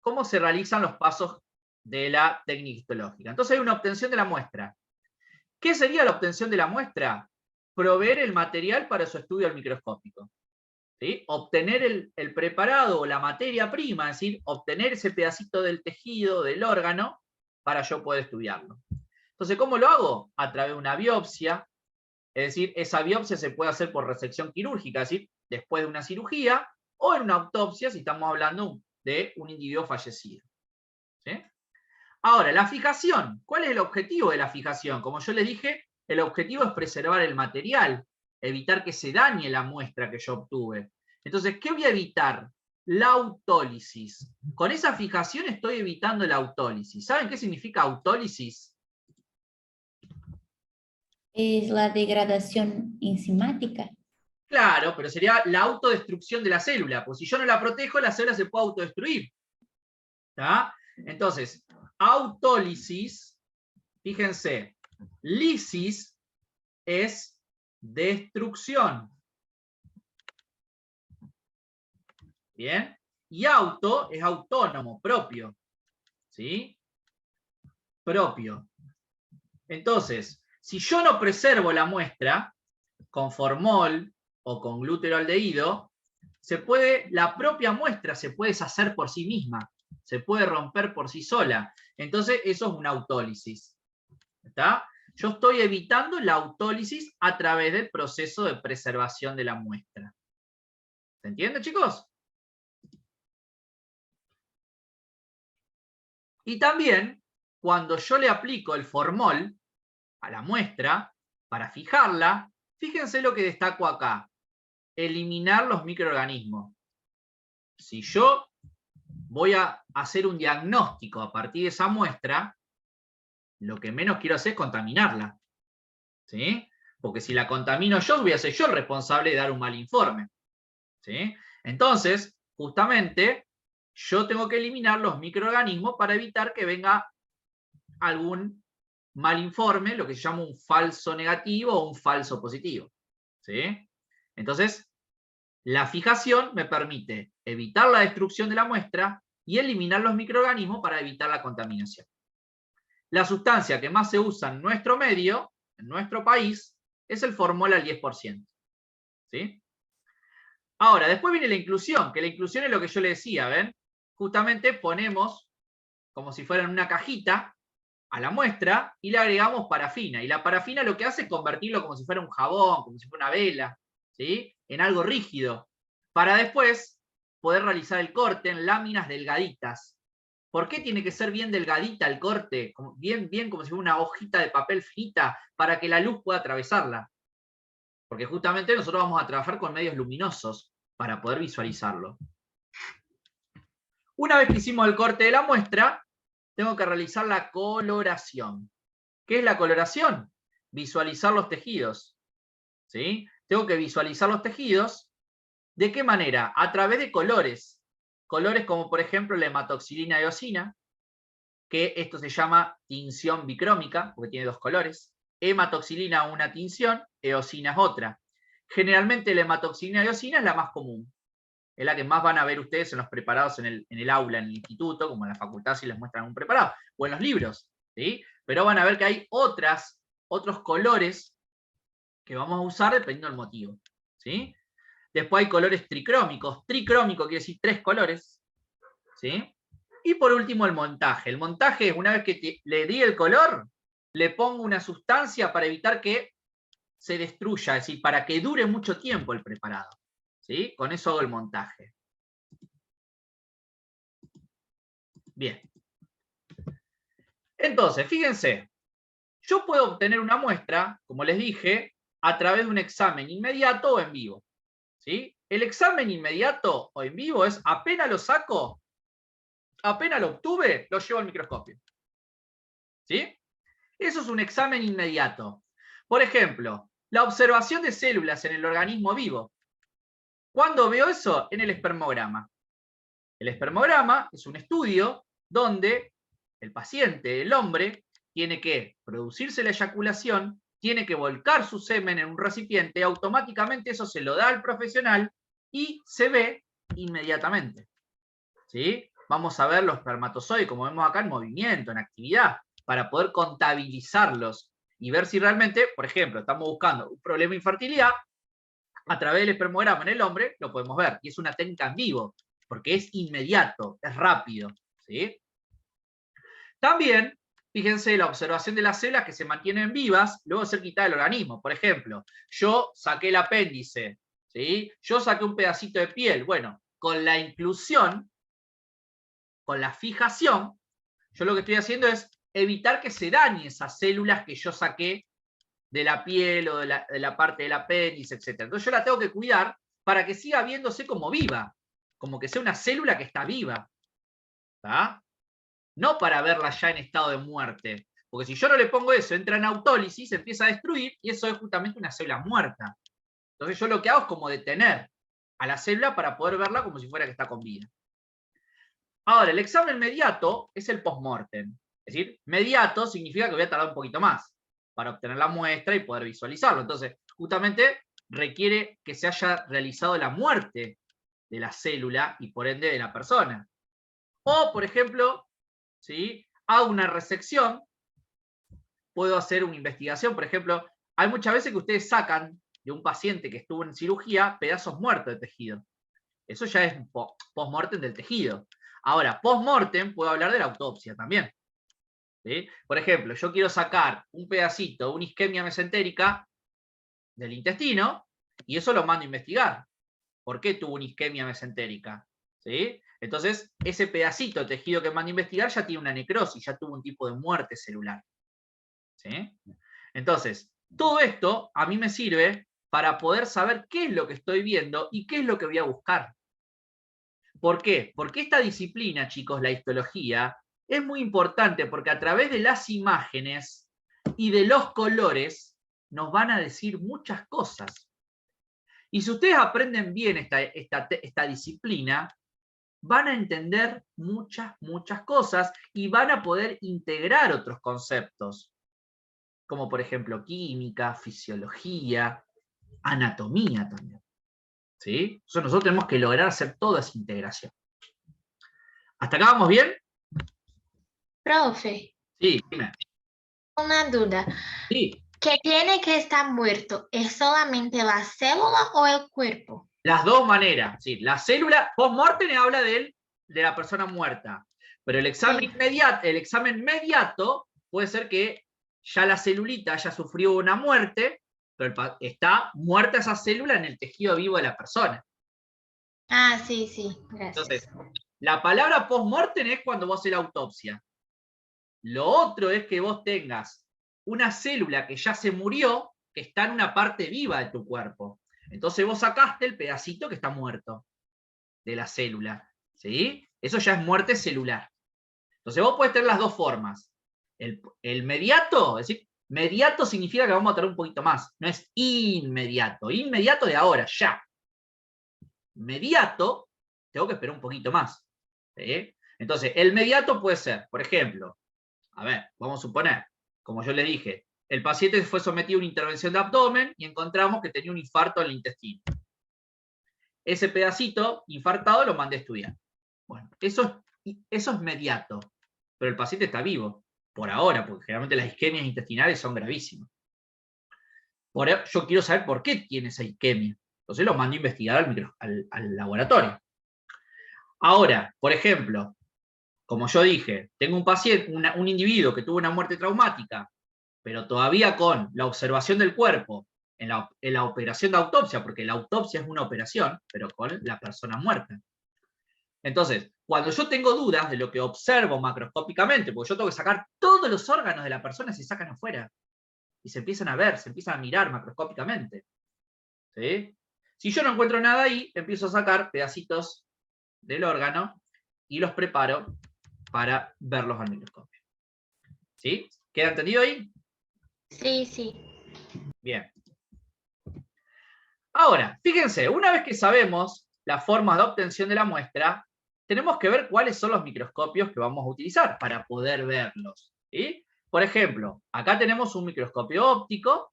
cómo se realizan los pasos de la técnica histológica. Entonces hay una obtención de la muestra. ¿Qué sería la obtención de la muestra? Proveer el material para su estudio al microscópico. ¿Sí? Obtener el preparado o la materia prima, es decir, obtener ese pedacito del tejido, del órgano, para yo poder estudiarlo. Entonces, ¿cómo lo hago? A través de una biopsia, es decir, esa biopsia se puede hacer por resección quirúrgica, es decir, después de una cirugía, o en una autopsia, si estamos hablando de un individuo fallecido. ¿Sí? Ahora, la fijación. ¿Cuál es el objetivo de la fijación? Como yo les dije, el objetivo es preservar el material, evitar que se dañe la muestra que yo obtuve. Entonces, ¿qué voy a evitar? La autólisis. Con esa fijación estoy evitando la autólisis. ¿Saben qué significa autólisis? Es la degradación enzimática. Claro, pero sería la autodestrucción de la célula, porque si yo no la protejo, la célula se puede autodestruir. ¿Está? Entonces, autólisis, fíjense, lisis es destrucción. ¿Bien? Y auto es autónomo, propio. ¿Sí? Propio. Entonces, si yo no preservo la muestra con formol o con glúteroaldehído, la propia muestra se puede deshacer por sí misma, se puede romper por sí sola. Entonces, eso es una autólisis. ¿Está? Yo estoy evitando la autólisis a través del proceso de preservación de la muestra. ¿Se entiende, chicos? Y también, cuando yo le aplico el formol a la muestra, para fijarla, fíjense lo que destaco acá. Eliminar los microorganismos. Si yo voy a hacer un diagnóstico a partir de esa muestra, lo que menos quiero hacer es contaminarla. ¿Sí? Porque si la contamino yo, voy a ser yo el responsable de dar un mal informe. ¿Sí? Entonces, justamente, yo tengo que eliminar los microorganismos para evitar que venga algún mal informe, lo que se llama un falso negativo o un falso positivo. ¿Sí? Entonces, la fijación me permite evitar la destrucción de la muestra y eliminar los microorganismos para evitar la contaminación. la sustancia que más se usa en nuestro medio, en nuestro país, es el formol al 10%. ¿Sí? Ahora, después viene la inclusión, que la inclusión es lo que yo le decía, ¿ven? Justamente ponemos, como si fuera en una cajita, a la muestra y le agregamos parafina. Y la parafina lo que hace es convertirlo como si fuera un jabón, como si fuera una vela, ¿sí? En algo rígido, para después poder realizar el corte en láminas delgaditas. ¿Por qué tiene que ser bien delgadita el corte? Bien como si fuera una hojita de papel finita, para que la luz pueda atravesarla. Porque justamente nosotros vamos a trabajar con medios luminosos para poder visualizarlo. Una vez que hicimos el corte de la muestra, tengo que realizar la coloración. ¿Qué es la coloración? Visualizar los tejidos. ¿Sí? Tengo que visualizar los tejidos. ¿De qué manera? A través de colores. Colores como por ejemplo la hematoxilina eosina, que esto se llama tinción bicrómica, porque tiene dos colores. Hematoxilina una tinción, eosina es otra. Generalmente la hematoxilina eosina es la más común. Es la que más van a ver ustedes en los preparados en el aula, en el instituto, como en la facultad si les muestran un preparado, o en los libros, ¿sí? Pero van a ver que hay otros colores que vamos a usar dependiendo del motivo, ¿sí? Después hay colores tricrómicos. Tricrómico quiere decir 3 colores, ¿sí? Y por último el montaje. El montaje es una vez que le di el color, le pongo una sustancia para evitar que se destruya, es decir, para que dure mucho tiempo el preparado. ¿Sí? Con eso hago el montaje. Bien. Entonces, fíjense, yo puedo obtener una muestra, como les dije, a través de un examen inmediato o en vivo. ¿Sí? El examen inmediato o en vivo es apenas lo saco, apenas lo obtuve, lo llevo al microscopio. ¿Sí? Eso es un examen inmediato. Por ejemplo, la observación de células en el organismo vivo. ¿Cuándo veo eso? En el espermograma. El espermograma es un estudio donde el paciente, el hombre, tiene que producirse la eyaculación, tiene que volcar su semen en un recipiente, y automáticamente eso se lo da al profesional y se ve inmediatamente. ¿Sí? Vamos a ver los espermatozoides, como vemos acá, en movimiento, en actividad, para poder contabilizarlos y ver si realmente, por ejemplo, estamos buscando un problema de infertilidad, a través del espermograma en el hombre lo podemos ver, y es una técnica en vivo, porque es inmediato, es rápido. ¿Sí? También, fíjense, la observación de las células que se mantienen vivas luego de ser quitadas del organismo. Por ejemplo, yo saqué el apéndice, ¿sí? Yo saqué un pedacito de piel. Bueno, con la inclusión, con la fijación, yo lo que estoy haciendo es evitar que se dañen esas células que yo saqué de la piel o de la parte del apéndice, etc. Entonces yo la tengo que cuidar para que siga viéndose como viva, como que sea una célula que está viva. ¿Tá? No para verla ya en estado de muerte. Porque si yo no le pongo eso, entra en autólisis, se empieza a destruir, y eso es justamente una célula muerta. Entonces yo lo que hago es como detener a la célula para poder verla como si fuera que está con vida. Ahora, el examen mediato es el post-mortem. Es decir, mediato significa que voy a tardar un poquito más para obtener la muestra y poder visualizarlo. Entonces, justamente requiere que se haya realizado la muerte de la célula y por ende de la persona. O, por ejemplo, ¿sí? Hago una resección, puedo hacer una investigación. Por ejemplo, hay muchas veces que ustedes sacan de un paciente que estuvo en cirugía pedazos muertos de tejido. Eso ya es post-mortem del tejido. Ahora, post-mortem puedo hablar de la autopsia también. ¿Sí? Por ejemplo, yo quiero sacar un pedacito, una isquemia mesentérica del intestino, y eso lo mando a investigar. ¿Por qué tuvo una isquemia mesentérica? ¿Sí? Entonces, ese pedacito de tejido que mando a investigar ya tiene una necrosis, ya tuvo un tipo de muerte celular. ¿Sí? Entonces, todo esto a mí me sirve para poder saber qué es lo que estoy viendo y qué es lo que voy a buscar. ¿Por qué? Porque esta disciplina, chicos, la histología, es muy importante porque a través de las imágenes y de los colores nos van a decir muchas cosas. Y si ustedes aprenden bien esta disciplina, van a entender muchas cosas y van a poder integrar otros conceptos, como por ejemplo química, fisiología, anatomía también. ¿Sí? Entonces nosotros tenemos que lograr hacer toda esa integración. ¿Hasta acá vamos bien? Profe, Sí, dime. Una duda. Sí, ¿Qué tiene que estar muerto? ¿Es solamente la célula o el cuerpo? las dos maneras. Sí, la célula post-mortem habla de la persona muerta. Pero el examen, Sí. el examen inmediato puede ser que ya la celulita haya sufrido una muerte, pero está muerta esa célula en el tejido vivo de la persona. Ah, sí, sí, Entonces, gracias. la palabra post-mortem es cuando vos haces la autopsia. Lo otro es que vos tengas una célula que ya se murió, que está en una parte viva de tu cuerpo. Entonces vos sacaste el pedacito que está muerto de la célula. ¿Sí? Eso ya es muerte celular. Entonces vos podés tener las dos formas. El mediato, es decir, mediato significa que vamos a tener un poquito más. No es inmediato. Inmediato de ahora, ya. Mediato, tengo que esperar un poquito más. ¿Sí? Entonces, el mediato puede ser, por ejemplo, a ver, vamos a suponer, como yo le dije, el paciente fue sometido a una intervención de abdomen y encontramos que tenía un infarto en el intestino. Ese pedacito infartado lo mandé a estudiar. Bueno, eso es mediato, pero el paciente está vivo, por ahora, porque generalmente las isquemias intestinales son gravísimas. Yo quiero saber por qué tiene esa isquemia. Entonces lo mando a investigar al laboratorio. Ahora, por ejemplo, como yo dije, tengo un paciente, un individuo que tuvo una muerte traumática, pero todavía con la observación del cuerpo en la operación de autopsia, porque la autopsia es una operación, pero con la persona muerta. Entonces, cuando yo tengo dudas de lo que observo macroscópicamente, porque yo tengo que sacar todos los órganos de la persona, se sacan afuera. Y se empiezan a ver, se empiezan a mirar macroscópicamente. ¿Sí? Si yo no encuentro nada ahí, empiezo a sacar pedacitos del órgano y los preparo para verlos al microscopio. ¿Sí? ¿Queda entendido ahí? Sí, sí. Bien. Ahora, fíjense, una vez que sabemos las formas de obtención de la muestra, tenemos que ver cuáles son los microscopios que vamos a utilizar para poder verlos. ¿Sí? Por ejemplo, acá tenemos un microscopio óptico,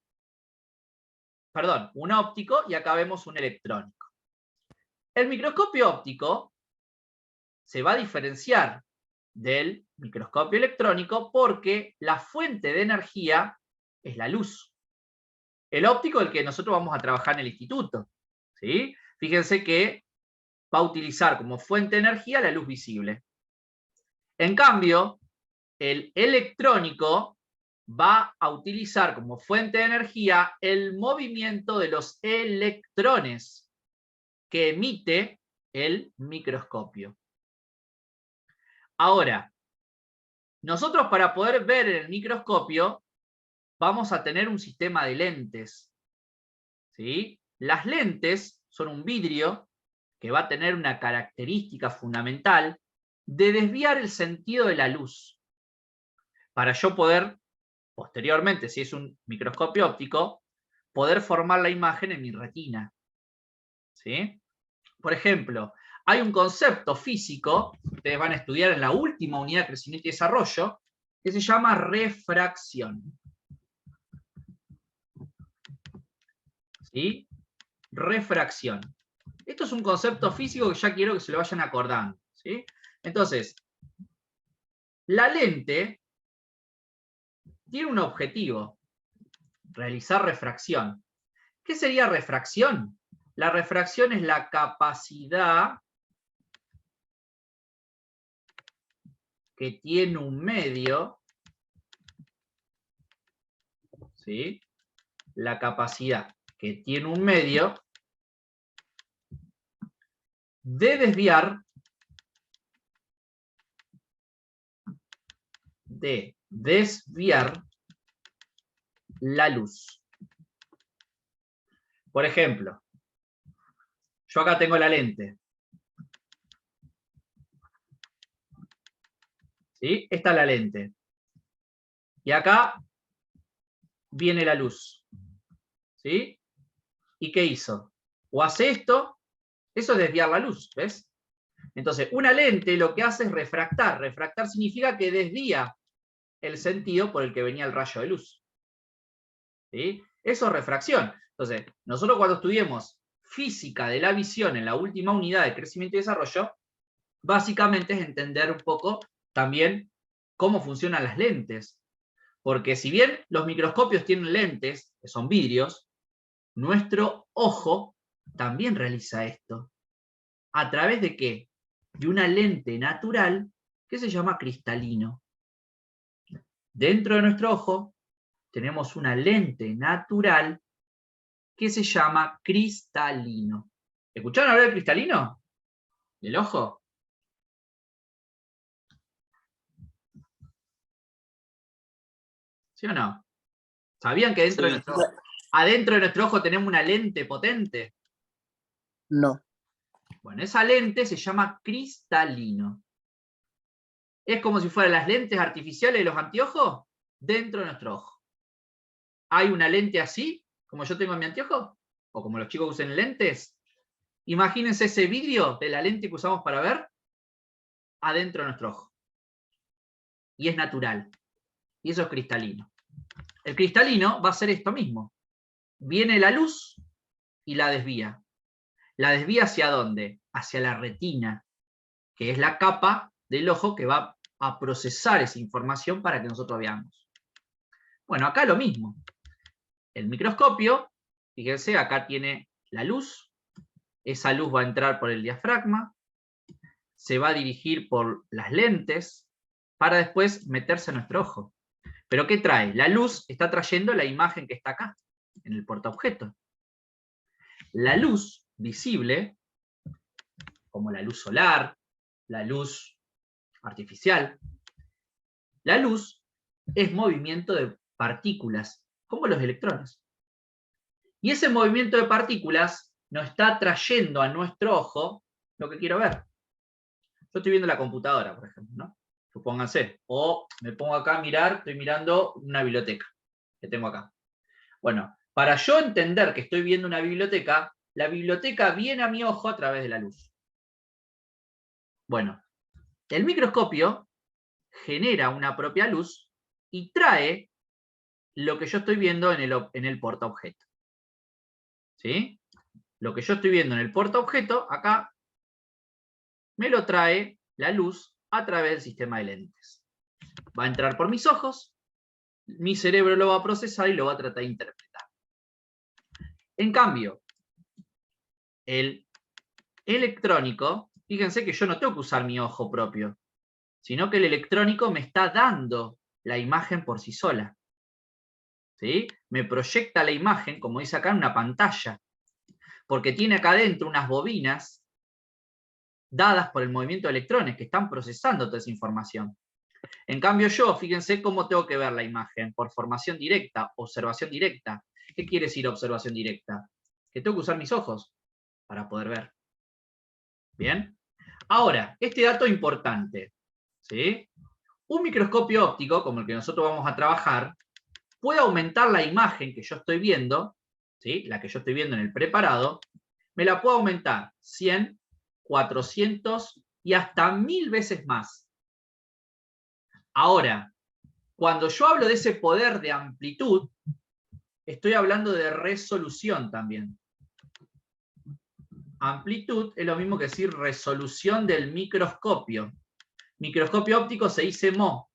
perdón, un óptico y acá vemos un electrónico. El microscopio óptico se va a diferenciar del microscopio electrónico porque la fuente de energía es la luz. El óptico es el que nosotros vamos a trabajar en el instituto. ¿Sí? Fíjense que va a utilizar como fuente de energía la luz visible. En cambio, el electrónico va a utilizar como fuente de energía el movimiento de los electrones que emite el microscopio. Ahora, nosotros para poder ver en el microscopio vamos a tener un sistema de lentes. ¿Sí? Las lentes son un vidrio que va a tener una característica fundamental de desviar el sentido de la luz. Para yo poder, posteriormente, si es un microscopio óptico, poder formar la imagen en mi retina. ¿Sí? Por ejemplo, hay un concepto físico, que ustedes van a estudiar en la última unidad de crecimiento y desarrollo, que se llama refracción. ¿Sí? Refracción. Esto es un concepto físico que ya quiero que se lo vayan acordando. ¿Sí? Entonces, la lente tiene un objetivo, realizar refracción. ¿Qué sería refracción? La refracción es la capacidad que tiene un medio, ¿sí? La capacidad que tiene un medio de desviar la luz. Por ejemplo, yo acá tengo la lente. ¿Sí? Esta es la lente. Y acá viene la luz. ¿Sí? ¿Y qué hizo? O hace esto, eso es desviar la luz, ¿ves? Entonces, una lente lo que hace es refractar. Refractar significa que desvía el sentido por el que venía el rayo de luz. ¿Sí? Eso es refracción. Entonces, nosotros cuando estudiemos física de la visión en la última unidad de crecimiento y desarrollo, básicamente es entender un poco también cómo funcionan las lentes. Porque si bien los microscopios tienen lentes, que son vidrios, nuestro ojo también realiza esto. ¿A través de qué? De una lente natural que se llama cristalino. Dentro de nuestro ojo tenemos una lente natural que se llama cristalino. ¿Escucharon hablar del cristalino? ¿Del ojo? ¿Sí o no? ¿Sabían que adentro de nuestro ojo tenemos una lente potente? No. Bueno, esa lente se llama cristalino. Es como si fueran las lentes artificiales de los anteojos dentro de nuestro ojo. Hay una lente así, como yo tengo en mi anteojo, o como los chicos que usan lentes. Imagínense ese vidrio de la lente que usamos para ver adentro de nuestro ojo. Y es natural. Y eso es cristalino. El cristalino va a ser esto mismo. Viene la luz y la desvía. ¿La desvía hacia dónde? Hacia la retina, que es la capa del ojo que va a procesar esa información para que nosotros veamos. Bueno, acá lo mismo. El microscopio, fíjense, acá tiene la luz. Esa luz va a entrar por el diafragma, se va a dirigir por las lentes, para después meterse en nuestro ojo. ¿Pero qué trae? La luz está trayendo la imagen que está acá, en el portaobjeto. La luz visible, como la luz solar, la luz artificial, la luz es movimiento de partículas, como los electrones. Y ese movimiento de partículas nos está trayendo a nuestro ojo lo que quiero ver. Yo estoy viendo la computadora, por ejemplo, ¿no? Supónganse. O me pongo acá a mirar, estoy mirando una biblioteca que tengo acá. Bueno, para yo entender que estoy viendo una biblioteca, la biblioteca viene a mi ojo a través de la luz. Bueno, el microscopio genera una propia luz y trae lo que yo estoy viendo en el portaobjeto. ¿Sí? Lo que yo estoy viendo en el portaobjeto, acá, me lo trae la luz a través del sistema de lentes. Va a entrar por mis ojos, mi cerebro lo va a procesar y lo va a tratar de interpretar. En cambio, el electrónico, fíjense que yo no tengo que usar mi ojo propio, sino que el electrónico me está dando la imagen por sí sola. ¿Sí? Me proyecta la imagen, como dice acá, en una pantalla, porque tiene acá adentro unas bobinas dadas por el movimiento de electrones que están procesando toda esa información. En cambio yo, fíjense cómo tengo que ver la imagen, por formación directa, observación directa. ¿Qué quiere decir observación directa? Que tengo que usar mis ojos para poder ver. ¿Bien? Ahora, este dato importante, ¿sí? Un microscopio óptico, como el que nosotros vamos a trabajar, puede aumentar la imagen que yo estoy viendo, ¿sí? La que yo estoy viendo en el preparado, me la puedo aumentar 100, 400 y hasta 1000 veces más. Ahora, cuando yo hablo de ese poder de amplitud, estoy hablando de resolución también. Amplitud es lo mismo que decir resolución del microscopio. Microscopio óptico se dice MO.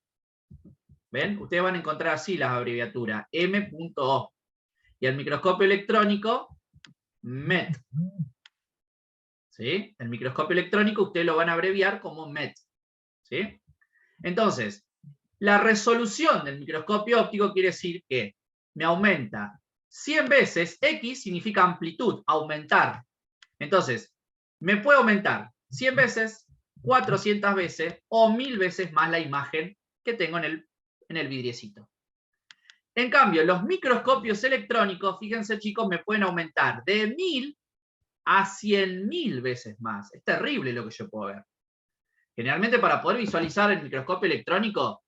¿Ven? Ustedes van a encontrar así las abreviaturas, M.O. Y el microscopio electrónico, MET. ¿Sí? El microscopio electrónico ustedes lo van a abreviar como MET. ¿Sí? Entonces, la resolución del microscopio óptico quiere decir que me aumenta 100 veces, X significa amplitud, aumentar. Entonces, me puede aumentar 100 veces, 400 veces o 1000 veces más la imagen que tengo en el vidriecito. En cambio, los microscopios electrónicos, fíjense chicos, me pueden aumentar de 1000 a 100.000 veces más. Es terrible lo que yo puedo ver. Generalmente para poder visualizar el microscopio electrónico,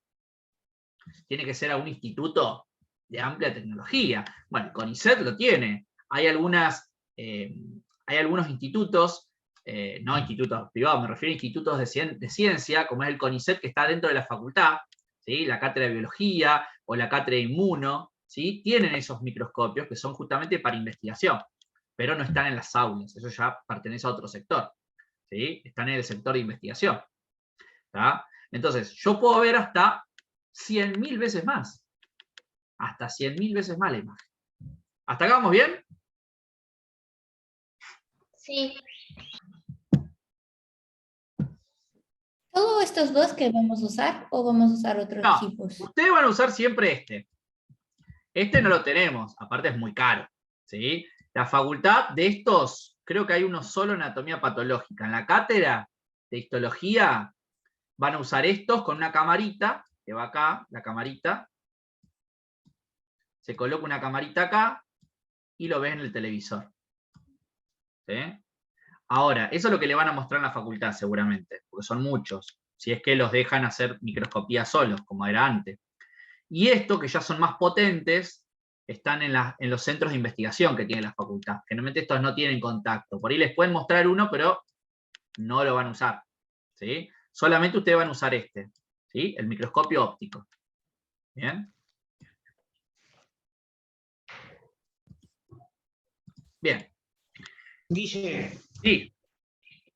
tiene que ser a un instituto de amplia tecnología. Bueno, el CONICET lo tiene. Hay algunos institutos, no institutos privados, me refiero a institutos de ciencia, como es el CONICET, que está dentro de la facultad, ¿sí? La cátedra de biología o la cátedra de inmuno, ¿sí? Tienen esos microscopios que son justamente para investigación, pero no están en las aulas, eso ya pertenece a otro sector, ¿sí? Están en el sector de investigación. ¿Tá? Entonces, yo puedo ver hasta 100.000 veces más. Hasta 100.000 veces más la imagen. ¿Hasta acá vamos bien? Sí. ¿Solo estos dos que vamos a usar o vamos a usar otros No, tipos? ustedes van a usar siempre este. Este no lo tenemos, aparte es muy caro. ¿Sí? La facultad de estos, creo que hay uno solo en anatomía patológica. En la cátedra de histología van a usar estos con una camarita, que va acá, la camarita. Se coloca una camarita acá y lo ves en el televisor. ¿Sí? Ahora, eso es lo que le van a mostrar en la facultad seguramente, porque son muchos, si es que los dejan hacer microscopía solos, como era antes. Y esto, que ya son más potentes, están en los centros de investigación que tiene la facultad. Generalmente estos no tienen contacto. Por ahí les pueden mostrar uno, pero no lo van a usar. ¿Sí? Solamente ustedes van a usar este, ¿sí? El microscopio óptico. ¿Bien? Bien. Guille, Sí.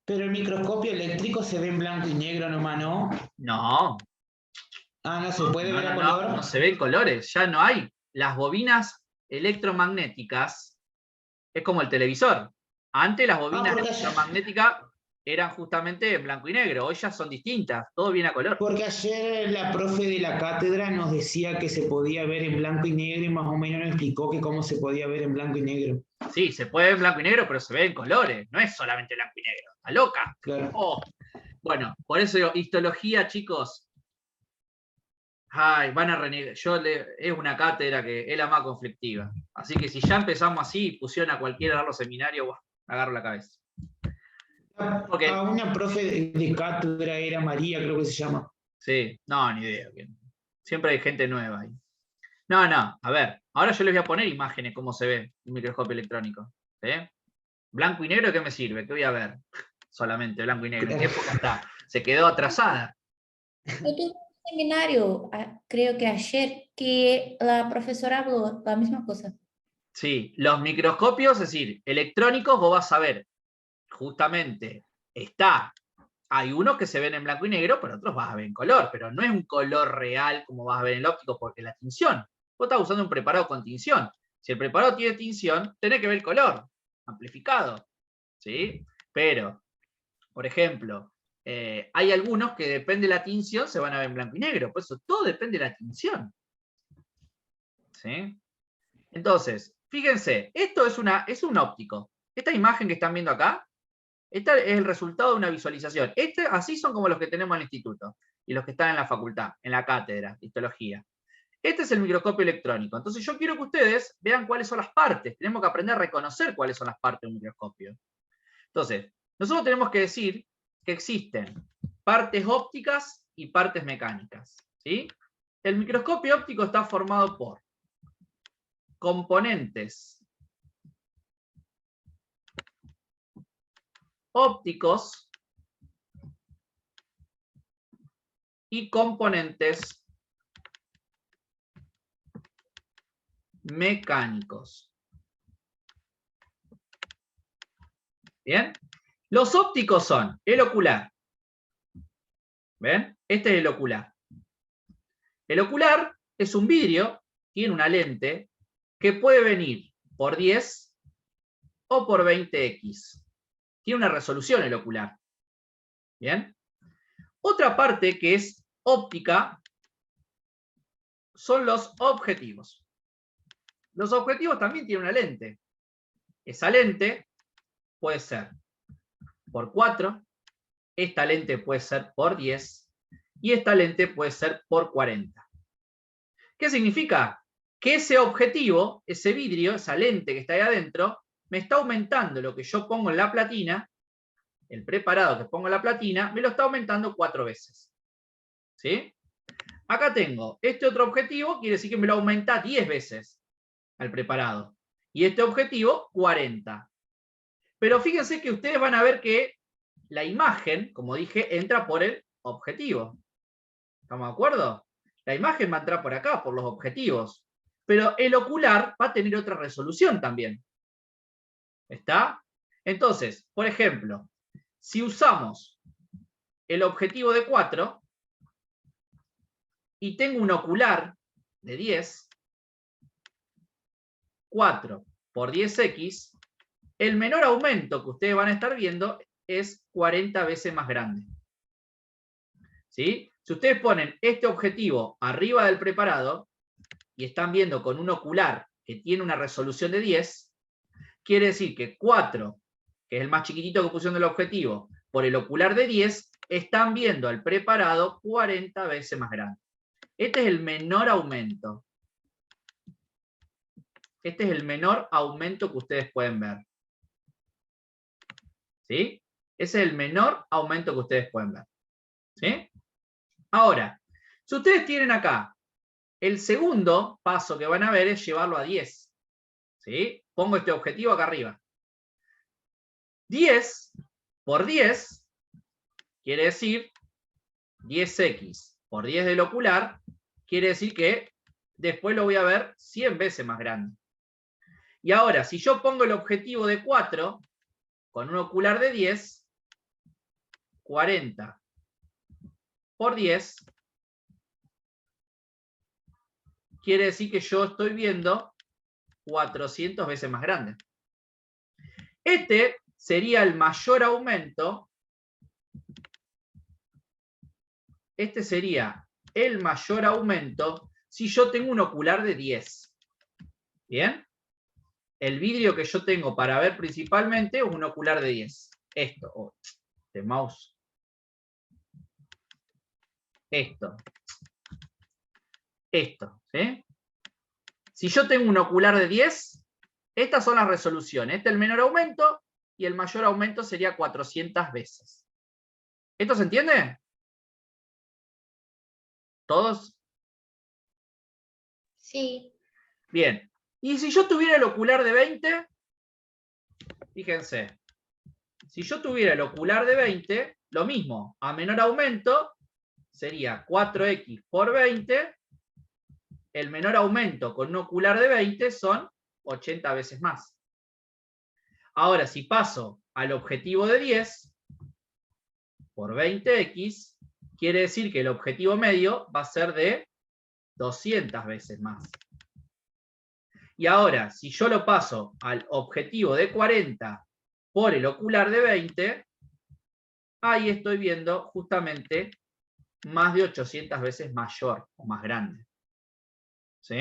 pero el microscopio eléctrico se ve en blanco y negro nomás, ¿no? No. Ah, no se puede ver a No, color. no se ven colores. Ya no hay. Las bobinas electromagnéticas es como el televisor. Antes las bobinas porque electromagnéticas eran justamente en blanco y negro. Hoy ya son distintas. Todo viene a color. Porque ayer la profe de la cátedra nos decía que se podía ver en blanco y negro y más o menos nos explicó que cómo se podía ver en blanco y negro. Sí, se puede ver en blanco y negro, pero se ve en colores. No es solamente blanco y negro. ¿Está loca? Claro. Oh. Bueno, por eso digo, histología, chicos. Ay, van a renegar. Es una cátedra que es la más conflictiva. Así que si ya empezamos así y pusieron a cualquiera a dar los seminarios, bueno, agarro la cabeza. Okay. A una profe de cátedra era María, creo que se llama. Sí, no, ni idea. Siempre hay gente nueva ahí. No, a ver, ahora yo les voy a poner imágenes, cómo se ve un microscopio electrónico. ¿Sí? Blanco y negro, ¿qué me sirve? ¿Qué voy a ver? Solamente blanco y negro. ¿En qué época está? Se quedó atrasada. Yo tuve un seminario, creo que ayer, que la profesora habló la misma cosa. Sí, los microscopios, es decir, electrónicos, vos vas a ver, justamente, hay unos que se ven en blanco y negro, pero otros vas a ver en color, pero no es un color real como vas a ver en el óptico, porque la tinción, vos estás usando un preparado con tinción. Si el preparado tiene tinción, tenés que ver el color, amplificado, ¿sí? Pero, por ejemplo, hay algunos que depende de la tinción, se van a ver en blanco y negro, por eso todo depende de la tinción. ¿Sí? Entonces, fíjense, esto es un óptico. Esta imagen que están viendo acá, esta es el resultado de una visualización. Así son como los que tenemos en el instituto y los que están en la facultad, en la cátedra de histología. Este es el microscopio electrónico. Entonces yo quiero que ustedes vean cuáles son las partes. Tenemos que aprender a reconocer cuáles son las partes de un microscopio. Entonces, nosotros tenemos que decir que existen partes ópticas y partes mecánicas. ¿Sí? El microscopio óptico está formado por componentes ópticos y componentes mecánicos. ¿Bien? Los ópticos son el ocular. ¿Ven? Este es el ocular. El ocular es un vidrio, tiene una lente, que puede venir por 10 o por 20x. Tiene una resolución el ocular. ¿Bien? Otra parte que es óptica son los objetivos. Los objetivos también tienen una lente. Esa lente puede ser por 4, esta lente puede ser por 10 y esta lente puede ser por 40. ¿Qué significa? Que ese objetivo, ese vidrio, esa lente que está ahí adentro, me está aumentando lo que yo pongo en la platina, el preparado que pongo en la platina, me lo está aumentando 4 veces. ¿Sí? Acá tengo este otro objetivo, quiere decir que me lo aumenta 10 veces al preparado. Y este objetivo, 40. Pero fíjense que ustedes van a ver que la imagen, como dije, entra por el objetivo. ¿Estamos de acuerdo? La imagen va a entrar por acá, por los objetivos. Pero el ocular va a tener otra resolución también. ¿Está? Entonces, por ejemplo, si usamos el objetivo de 4, y tengo un ocular de 10, 4 por 10x, el menor aumento que ustedes van a estar viendo es 40 veces más grande. ¿Sí? Si ustedes ponen este objetivo arriba del preparado y están viendo con un ocular que tiene una resolución de 10, quiere decir que 4, que es el más chiquitito que pusieron del objetivo, por el ocular de 10, están viendo al preparado 40 veces más grande. Este es el menor aumento. Este es el menor aumento que ustedes pueden ver. ¿Sí? Ese es el menor aumento que ustedes pueden ver. ¿Sí? Ahora, si ustedes tienen acá, el segundo paso que van a ver es llevarlo a 10. ¿Sí? Pongo este objetivo acá arriba. 10 por 10 quiere decir 10x por 10 del ocular, quiere decir que después lo voy a ver 100 veces más grande. Y ahora, si yo pongo el objetivo de 4 con un ocular de 10, 40 por 10, quiere decir que yo estoy viendo 400 veces más grande. Este sería el mayor aumento. Este sería el mayor aumento si yo tengo un ocular de 10. ¿Bien? El vidrio que yo tengo para ver principalmente es un ocular de 10. Esto, de mouse. Esto. Esto, ¿sí? Si yo tengo un ocular de 10, estas son las resoluciones. Este es el menor aumento y el mayor aumento sería 400 veces. ¿Esto se entiende? ¿Todos? Sí. Bien. Y si yo tuviera el ocular de 20, fíjense, si yo tuviera el ocular de 20, lo mismo, a menor aumento, sería 4x por 20, el menor aumento con un ocular de 20 son 80 veces más. Ahora, si paso al objetivo de 10, por 20x, quiere decir que el objetivo medio va a ser de 200 veces más. Y ahora, si yo lo paso al objetivo de 40 por el ocular de 20, ahí estoy viendo justamente más de 800 veces mayor o más grande. ¿Sí?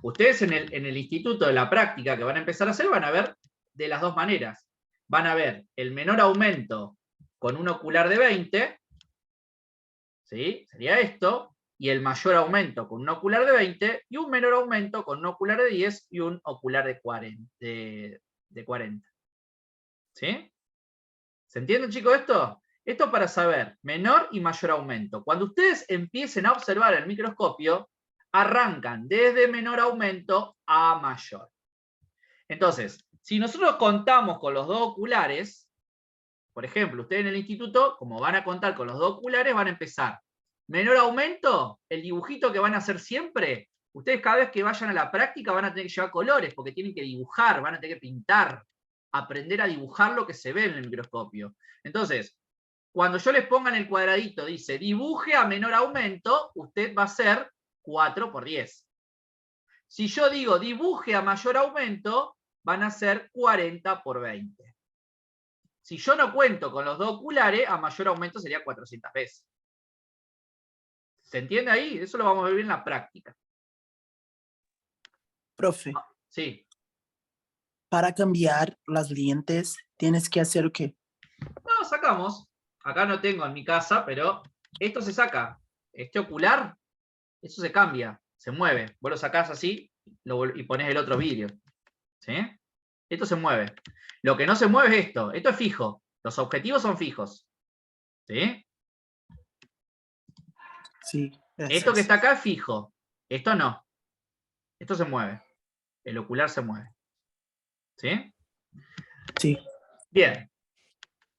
Ustedes en el instituto de la práctica que van a empezar a hacer van a ver de las dos maneras. Van a ver el menor aumento con un ocular de 20, ¿sí? Sería esto, y el mayor aumento con un ocular de 20, y un menor aumento con un ocular de 10 y un ocular de 40. ¿Sí? ¿Se entiende, chicos, esto? Esto para saber menor y mayor aumento. Cuando ustedes empiecen a observar el microscopio, arrancan desde menor aumento a mayor. Entonces, si nosotros contamos con los dos oculares, por ejemplo, ustedes en el instituto, como van a contar con los dos oculares, van a empezar. Menor aumento, el dibujito que van a hacer siempre, ustedes cada vez que vayan a la práctica van a tener que llevar colores, porque tienen que dibujar, van a tener que pintar, aprender a dibujar lo que se ve en el microscopio. Entonces, cuando yo les ponga en el cuadradito, dice, dibuje a menor aumento, usted va a hacer 4 por 10. Si yo digo, dibuje a mayor aumento, van a ser 40 por 20. Si yo no cuento con los dos oculares, a mayor aumento sería 400 veces. ¿Se entiende ahí? Eso lo vamos a ver en la práctica. Profe, Sí. para cambiar las lentes, ¿tienes que hacer qué? No, sacamos. Acá no tengo en mi casa, pero esto se saca. Este ocular, eso se cambia, se mueve. Vos lo sacás así y ponés el otro vidrio. ¿Sí? Esto se mueve. Lo que no se mueve es esto. Esto es fijo. Los objetivos son fijos. ¿Sí? Sí, gracias. Esto que está acá es fijo. Esto no. Esto se mueve. El ocular se mueve. ¿Sí? Sí. Bien.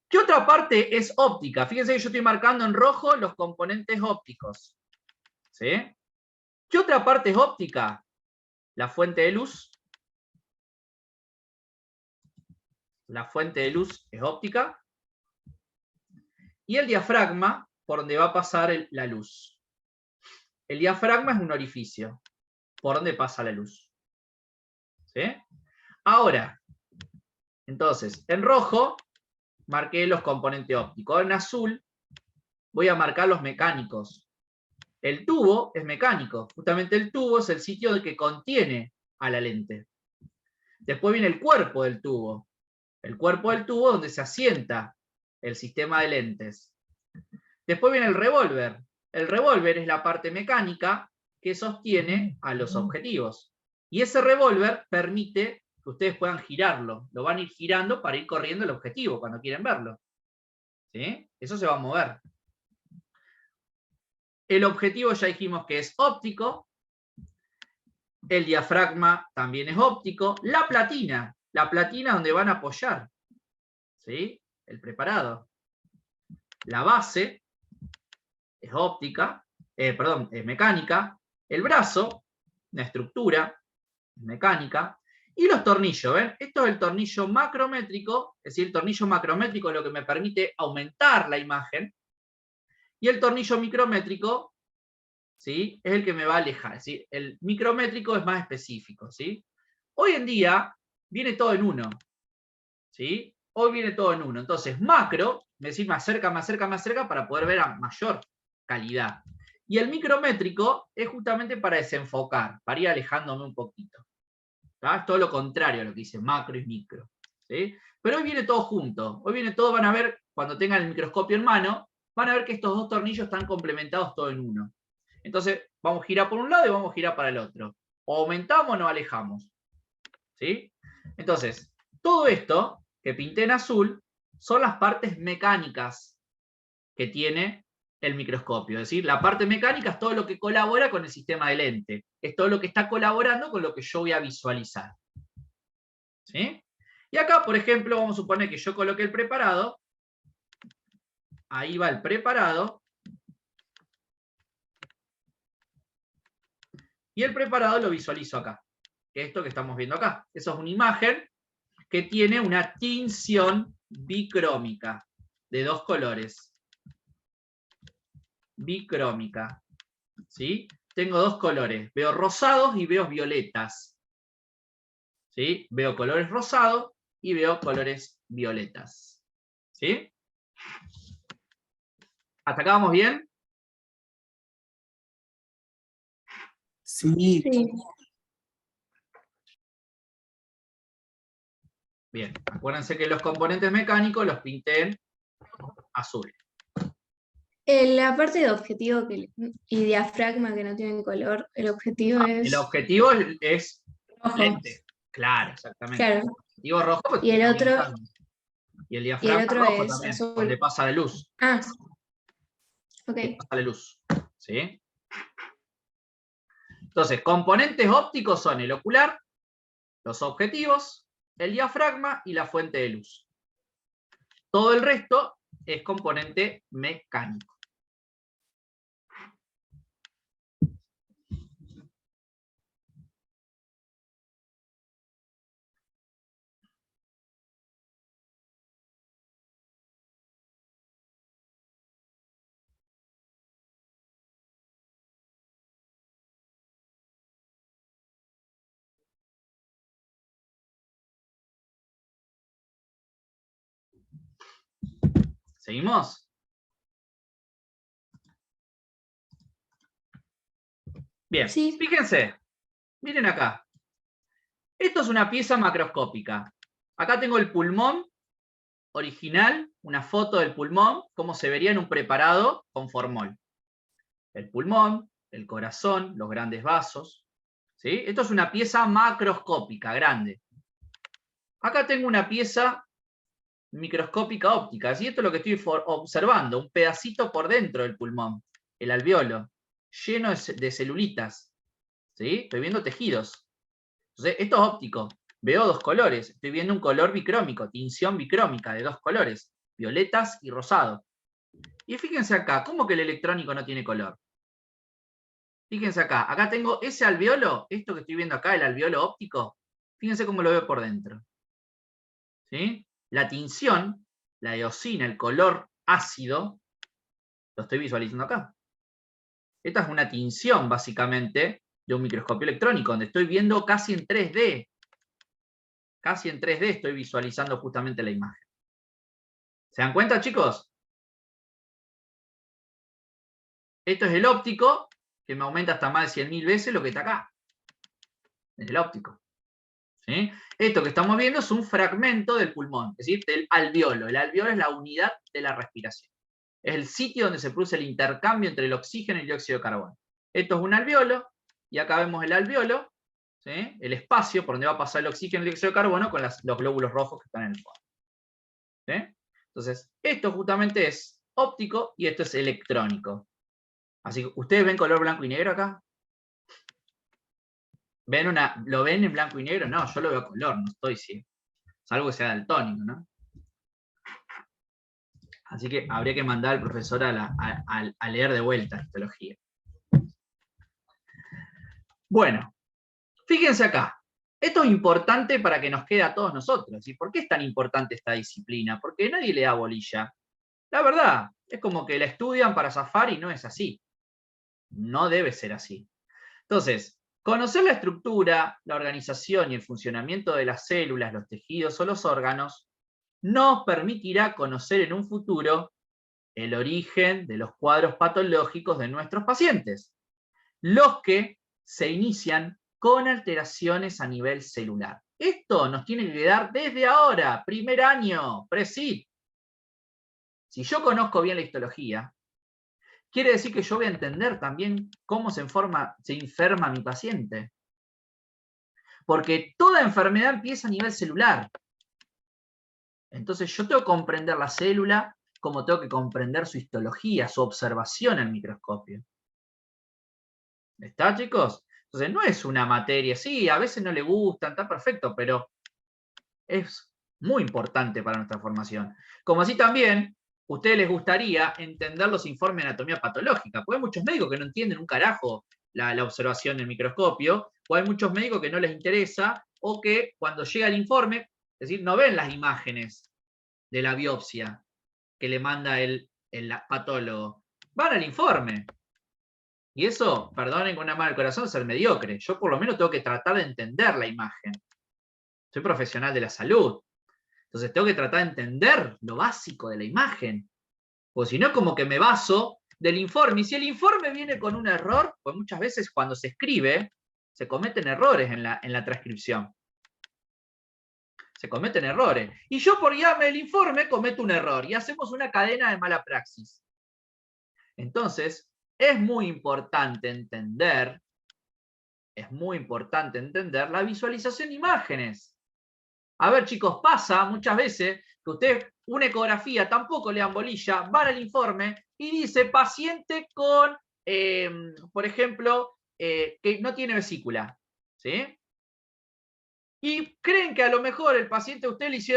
¿Qué otra parte es óptica? Fíjense que yo estoy marcando en rojo los componentes ópticos. ¿Sí? ¿Qué otra parte es óptica? La fuente de luz. La fuente de luz es óptica. Y el diafragma, por donde va a pasar la luz. El diafragma es un orificio por donde pasa la luz. ¿Sí? Ahora, entonces, en rojo marqué los componentes ópticos. En azul voy a marcar los mecánicos. El tubo es mecánico. Justamente el tubo es el sitio que contiene a la lente. Después viene el cuerpo del tubo. El cuerpo del tubo donde se asienta el sistema de lentes. Después viene el revólver. El revólver es la parte mecánica que sostiene a los objetivos. Y ese revólver permite que ustedes puedan girarlo. Lo van a ir girando para ir corriendo el objetivo cuando quieren verlo. ¿Sí? Eso se va a mover. El objetivo ya dijimos que es óptico. El diafragma también es óptico. La platina donde van a apoyar, ¿sí? El preparado. La base es óptica, es mecánica. El brazo, una estructura, es mecánica. Y los tornillos, ¿ven? Esto es el tornillo macrométrico, es decir, el tornillo macrométrico es lo que me permite aumentar la imagen. Y el tornillo micrométrico, ¿sí? Es el que me va a alejar. Es decir, el micrométrico es más específico, ¿sí? Hoy en día viene todo en uno, ¿sí? Hoy viene todo en uno. Entonces, macro, es decir, más cerca para poder ver a mayor calidad. Y el micrométrico es justamente para desenfocar, para ir alejándome un poquito. ¿Tá? Es todo lo contrario a lo que dice macro y micro, ¿sí? Pero hoy viene todo junto. Hoy viene todo, van a ver, cuando tengan el microscopio en mano, van a ver que estos dos tornillos están complementados todo en uno. Entonces, vamos a girar por un lado y vamos a girar para el otro. O aumentamos o nos alejamos. ¿Sí? Entonces, todo esto que pinté en azul son las partes mecánicas que tiene el microscopio. Es decir, la parte mecánica es todo lo que colabora con el sistema de lente. Es todo lo que está colaborando con lo que yo voy a visualizar. ¿Sí? Y acá, por ejemplo, vamos a suponer que yo coloqué el preparado. Ahí va el preparado. Y el preparado lo visualizo acá. Esto que estamos viendo acá. Eso es una imagen que tiene una tinción bicrómica de dos colores. Bicrómica. ¿Sí? Tengo dos colores. Veo rosados y veo violetas. ¿Sí? Veo colores rosados y veo colores violetas. ¿Sí? ¿Hasta acá vamos bien? Sí. Sí. Bien, acuérdense que los componentes mecánicos los pinté en azul. La parte de objetivo y diafragma que no tienen color, el objetivo es El objetivo es rojo. lente. Claro, exactamente. Claro. El objetivo rojo. Pues, Y el otro, y el diafragma otro rojo es también, azul. donde pasa la luz. Ah, ok. Donde pasa la luz. ¿Sí? Entonces, componentes ópticos son el ocular, los objetivos, el diafragma y la fuente de luz. Todo el resto es componente mecánico. ¿Seguimos? Bien, Sí. Fíjense, miren acá. Esto es una pieza macroscópica. Acá tengo el pulmón original, una foto del pulmón, cómo se vería en un preparado con formol. El pulmón, el corazón, los grandes vasos. ¿Sí? Esto es una pieza macroscópica, grande. Acá tengo una pieza microscópica óptica. ¿Sí? Esto es lo que estoy observando, un pedacito por dentro del pulmón, el alveolo, lleno de celulitas. ¿Sí? Estoy viendo tejidos. Entonces, esto es óptico. Veo dos colores. Estoy viendo un color bicrómico, tinción bicrómica de dos colores, violetas y rosado. Y fíjense acá, ¿cómo que el electrónico no tiene color? Fíjense acá, acá tengo ese alveolo, esto que estoy viendo acá, el alveolo óptico, fíjense cómo lo veo por dentro. ¿Sí? La tinción, la eosina, el color ácido, lo estoy visualizando acá. Esta es una tinción, básicamente, de un microscopio electrónico, donde estoy viendo casi en 3D. Casi en 3D estoy visualizando justamente la imagen. ¿Se dan cuenta, chicos? Esto es el óptico, que me aumenta hasta más de 100.000 veces lo que está acá. Es el óptico. ¿Sí? Esto que estamos viendo es un fragmento del pulmón, es decir, del alveolo. El alveolo es la unidad de la respiración. Es el sitio donde se produce el intercambio entre el oxígeno y el dióxido de carbono. Esto es un alveolo, y acá vemos el alveolo, ¿sí? El espacio por donde va a pasar el oxígeno y el dióxido de carbono con los glóbulos rojos que están en el fondo. ¿Sí? Entonces, esto justamente es óptico y esto es electrónico. Así que, ¿ustedes ven color blanco y negro acá? ¿Lo ven en blanco y negro? No, yo lo veo a color, no estoy ciego. Salvo que sea daltónico, ¿no? Así que habría que mandar al profesor a leer de vuelta histología. Bueno, fíjense acá. Esto es importante para que nos quede a todos nosotros. ¿Y por qué es tan importante esta disciplina? Porque nadie le da bolilla. La verdad, es como que la estudian para zafar y no es así. No debe ser así. Entonces, conocer la estructura, la organización y el funcionamiento de las células, los tejidos o los órganos nos permitirá conocer en un futuro el origen de los cuadros patológicos de nuestros pacientes, los que se inician con alteraciones a nivel celular. Esto nos tiene que quedar desde ahora, primer año, pre-SIT. Si yo conozco bien la histología, quiere decir que yo voy a entender también cómo se enferma mi paciente. Porque toda enfermedad empieza a nivel celular. Entonces yo tengo que comprender la célula como tengo que comprender su histología, su observación en el microscopio. ¿Está, chicos? Entonces no es una materia, sí, a veces no le gustan, está perfecto, pero es muy importante para nuestra formación. Como así también, a ustedes les gustaría entender los informes de anatomía patológica, porque hay muchos médicos que no entienden un carajo la observación del microscopio, o hay muchos médicos que no les interesa, o que cuando llega el informe, es decir, no ven las imágenes de la biopsia que le manda el patólogo. Van al informe. Y eso, perdonen con una mano al corazón, es ser mediocre. Yo por lo menos tengo que tratar de entender la imagen. Soy profesional de la salud. Entonces tengo que tratar de entender lo básico de la imagen. Porque si no es como que me baso del informe. Y si el informe viene con un error, pues muchas veces cuando se escribe, se cometen errores en la transcripción. Se cometen errores. Y yo por guiarme el informe cometo un error. Y hacemos una cadena de mala praxis. Entonces, es muy importante entender la visualización de imágenes. A ver, chicos, pasa muchas veces que ustedes una ecografía tampoco le dan bolilla, van al informe y dice paciente con, por ejemplo, que no tiene vesícula. ¿Sí? Y creen que a lo mejor el paciente a ustedes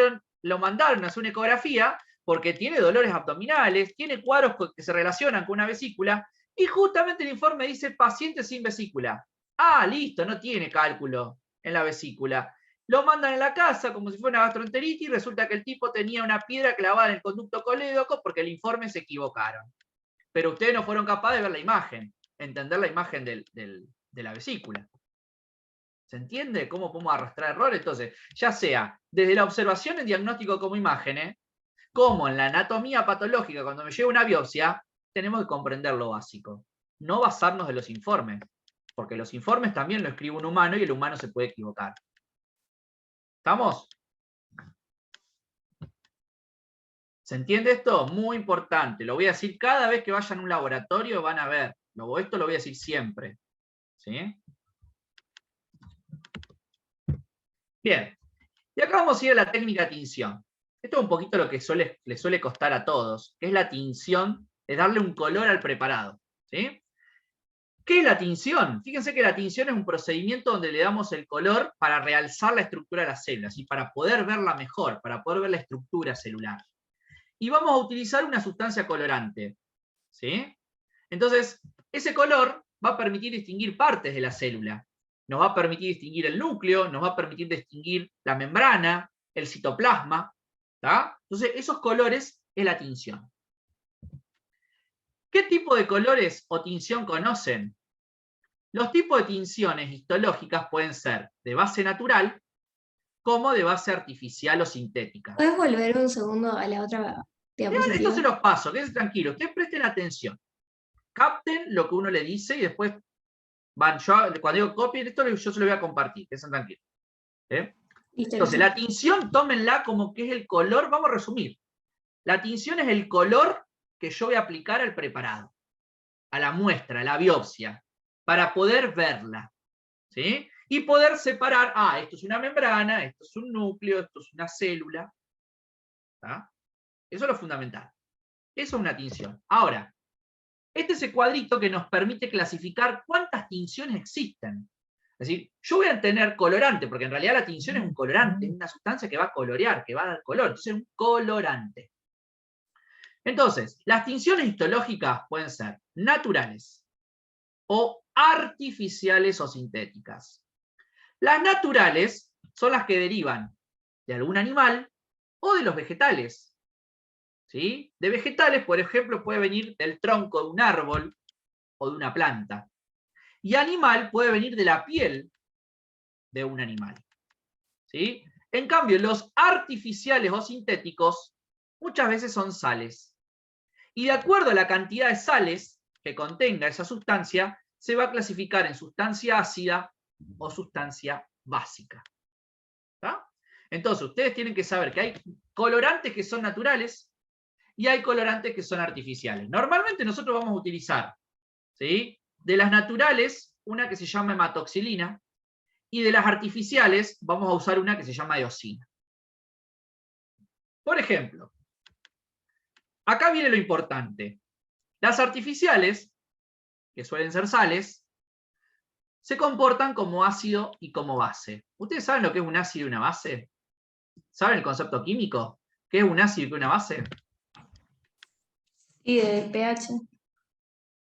lo mandaron a hacer una ecografía porque tiene dolores abdominales, tiene cuadros que se relacionan con una vesícula, y justamente el informe dice paciente sin vesícula. Ah, listo, no tiene cálculo en la vesícula. Lo mandan a la casa como si fuera una gastroenteritis y resulta que el tipo tenía una piedra clavada en el conducto colédoco porque el informe se equivocaron. Pero ustedes no fueron capaces de ver la imagen, entender la imagen de la vesícula. ¿Se entiende cómo podemos arrastrar errores? Entonces, ya sea desde la observación en diagnóstico como imágenes, como en la anatomía patológica, cuando me llega una biopsia, tenemos que comprender lo básico. No basarnos de los informes, porque los informes también lo escribe un humano y el humano se puede equivocar. ¿Estamos? ¿Se entiende esto? Muy importante. Lo voy a decir cada vez que vayan a un laboratorio, van a ver. Esto lo voy a decir siempre. ¿Sí? Bien. Y acá vamos a ir a la técnica de tinción. Esto es un poquito lo que le suele costar a todos, que es la tinción, es darle un color al preparado. ¿Sí? ¿Qué es la tinción? Fíjense que la tinción es un procedimiento donde le damos el color para realzar la estructura de las células y para poder verla mejor, para poder ver la estructura celular. Y vamos a utilizar una sustancia colorante. ¿Sí? Entonces, ese color va a permitir distinguir partes de la célula. Nos va a permitir distinguir el núcleo, nos va a permitir distinguir la membrana, el citoplasma. ¿Tá? Entonces, esos colores es la tinción. ¿Qué tipo de colores o tinción conocen? Los tipos de tinciones histológicas pueden ser de base natural como de base artificial o sintética. ¿Puedes volver un segundo a la otra Vean, diapositiva? esto se los paso, quédense tranquilos, ustedes presten atención. Capten lo que uno le dice y después van, cuando digo copien esto, yo se lo voy a compartir, quédense tranquilos. Listo, Entonces, listo. la tinción, tómenla como que es el color, vamos a resumir. La tinción es el color que yo voy a aplicar al preparado, a la muestra, a la biopsia, para poder verla, ¿sí? Y poder separar, esto es una membrana, esto es un núcleo, esto es una célula. ¿Tá? Eso es lo fundamental. Eso es una tinción. Ahora, este es el cuadrito que nos permite clasificar cuántas tinciones existen. Es decir, yo voy a tener colorante, porque en realidad la tinción es un colorante, es una sustancia que va a colorear, que va a dar color. Entonces es un colorante. Entonces, las tinciones histológicas pueden ser naturales o artificiales o sintéticas. Las naturales son las que derivan de algún animal o de los vegetales. ¿Sí? De vegetales, por ejemplo, puede venir del tronco de un árbol o de una planta. Y animal puede venir de la piel de un animal. ¿Sí? En cambio, los artificiales o sintéticos muchas veces son sales. Y de acuerdo a la cantidad de sales que contenga esa sustancia, se va a clasificar en sustancia ácida o sustancia básica. ¿Tá? Entonces, ustedes tienen que saber que hay colorantes que son naturales y hay colorantes que son artificiales. Normalmente nosotros vamos a utilizar, ¿sí?, de las naturales, una que se llama hematoxilina, y de las artificiales vamos a usar una que se llama eosina. Por ejemplo, acá viene lo importante. Las artificiales, que suelen ser sales, se comportan como ácido y como base. ¿Ustedes saben lo que es un ácido y una base? ¿Saben el concepto químico? ¿Qué es un ácido y qué es una base? Y de pH.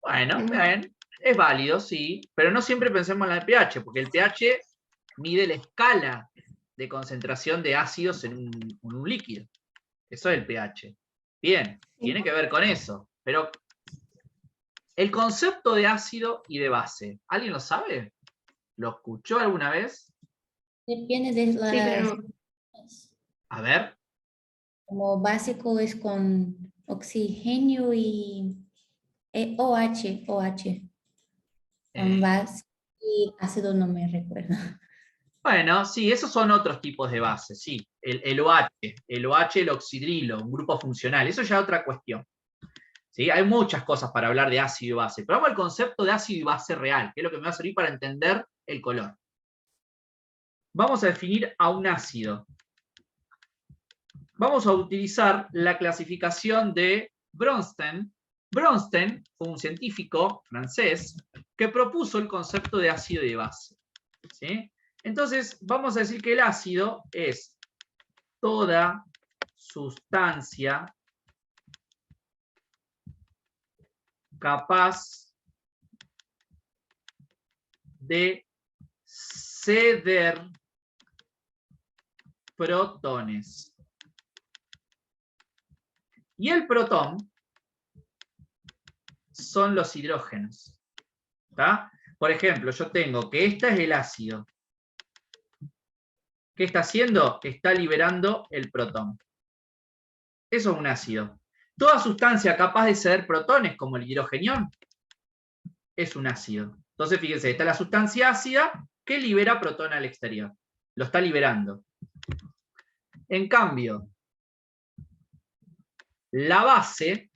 Bueno, bien, es válido, sí, pero no siempre pensemos en el pH, porque el pH mide la escala de concentración de ácidos en un líquido. Eso es el pH. Bien, tiene que ver con eso, pero el concepto de ácido y de base, ¿alguien lo sabe? ¿Lo escuchó alguna vez? Depende de Sí, pero las... A ver. Como básico es con oxígeno y OH. Con base y ácido no me recuerdo. Bueno, sí, esos son otros tipos de bases, sí. El OH, el oxidrilo, un grupo funcional, eso ya es otra cuestión. ¿Sí? Hay muchas cosas para hablar de ácido y base, pero vamos al concepto de ácido y base real, que es lo que me va a servir para entender el color. Vamos a definir a un ácido. Vamos a utilizar la clasificación de Bronsted. Bronsted fue un científico francés que propuso el concepto de ácido y de base. ¿Sí? Entonces, vamos a decir que el ácido es toda sustancia capaz de ceder protones. Y el protón son los hidrógenos. ¿Tá? Por ejemplo, yo tengo que este es el ácido. ¿Qué está haciendo? Está liberando el protón. Eso es un ácido. Toda sustancia capaz de ceder protones, como el hidrogenión, es un ácido. Entonces, fíjense, está la sustancia ácida que libera protón al exterior. Lo está liberando. En cambio, la base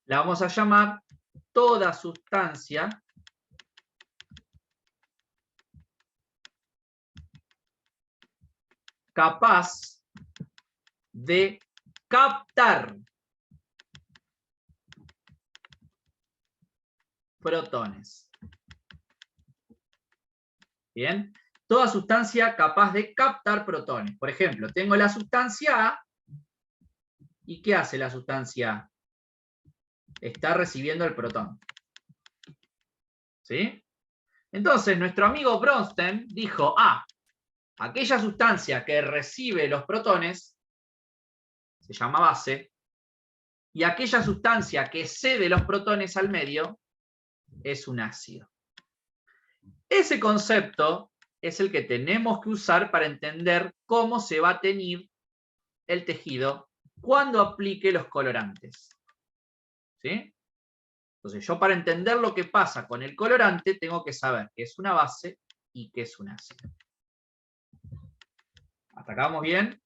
la vamos a llamar toda sustancia capaz de captar protones. Bien, toda sustancia capaz de captar protones. Por ejemplo, tengo la sustancia A, ¿y qué hace la sustancia A? Está recibiendo el protón. ¿Sí? Entonces, nuestro amigo Bronsted dijo, aquella sustancia que recibe los protones, se llama base, Y aquella sustancia que cede los protones al medio es un ácido. Ese concepto es el que tenemos que usar para entender cómo se va a teñir el tejido cuando aplique los colorantes. ¿Sí? Entonces, yo para entender lo que pasa con el colorante tengo que saber qué es una base y qué es un ácido. ¿Hasta acá vamos bien?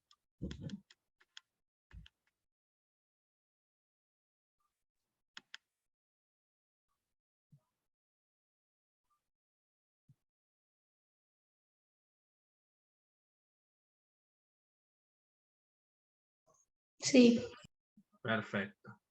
Sí, Perfecto.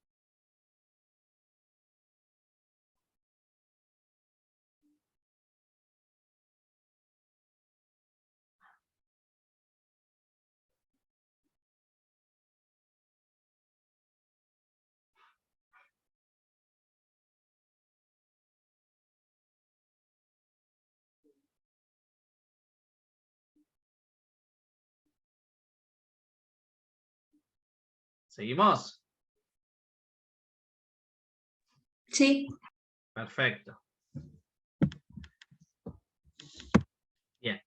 ¿Seguimos? sí, Perfecto. Bien.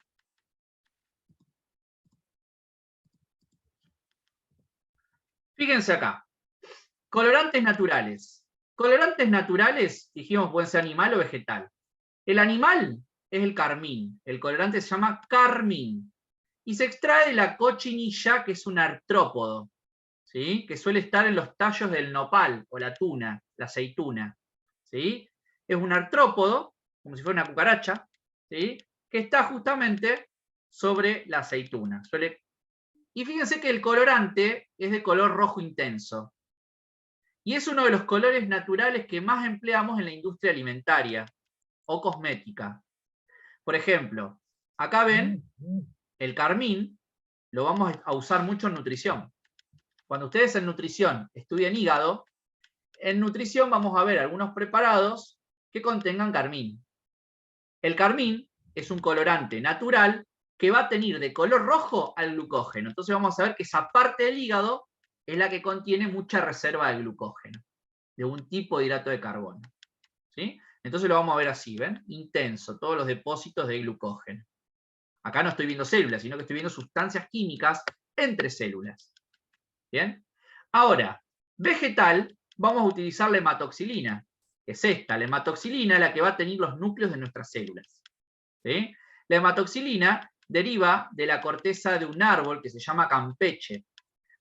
Fíjense acá. Colorantes naturales. Colorantes naturales, dijimos, pueden ser animal o vegetal. El animal es el carmín. El colorante se llama carmín. Y se extrae de la cochinilla, que es un artrópodo, ¿sí? Que suele estar en los tallos del nopal o la tuna, la aceituna. ¿Sí? Es un artrópodo, como si fuera una cucaracha, ¿sí? Que está justamente sobre la aceituna. Y fíjense que el colorante es de color rojo intenso. Y es uno de los colores naturales que más empleamos en la industria alimentaria o cosmética. Por ejemplo, acá ven el carmín, lo vamos a usar mucho en nutrición. Cuando ustedes en nutrición estudian hígado, en nutrición vamos a ver algunos preparados que contengan carmín. El carmín es un colorante natural que va a tener de color rojo al glucógeno. Entonces vamos a ver que esa parte del hígado es la que contiene mucha reserva de glucógeno, de un tipo de hidrato de carbono. ¿Sí? Entonces lo vamos a ver así, ¿ven? Intenso, todos los depósitos de glucógeno. Acá no estoy viendo células, sino que estoy viendo sustancias químicas entre células. ¿Bien? Ahora, vegetal, vamos a utilizar la hematoxilina, que es esta. La hematoxilina es la que va a tener los núcleos de nuestras células. ¿Sí? La hematoxilina deriva de la corteza de un árbol que se llama campeche.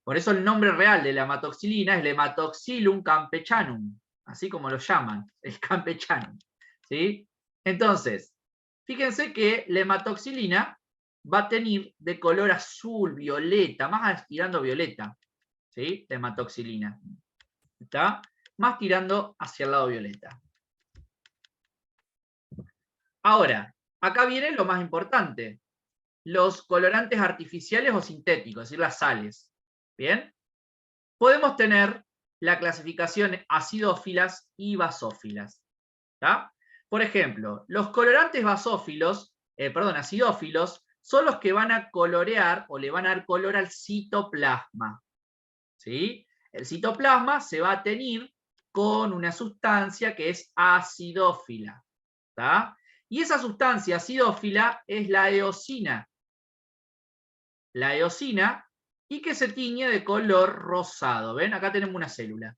Por eso el nombre real de la hematoxilina es Hematoxylum campechanum, así como lo llaman, el campechanum. ¿Sí? Entonces, fíjense que la hematoxilina va a tener de color azul, violeta, más tirando violeta. ¿Sí? La hematoxilina. ¿Está? Más tirando hacia el lado violeta. Ahora, acá viene lo más importante. Los colorantes artificiales o sintéticos, es decir, las sales. ¿Bien? Podemos tener la clasificación acidófilas y basófilas. ¿Tá? Por ejemplo, los colorantes acidófilos son los que van a colorear o le van a dar color al citoplasma. ¿Sí? El citoplasma se va a teñir con una sustancia que es acidófila. ¿Tá? Y esa sustancia acidófila es la eosina. La eosina, y que se tiñe de color rosado. ¿Ven? Acá tenemos una célula.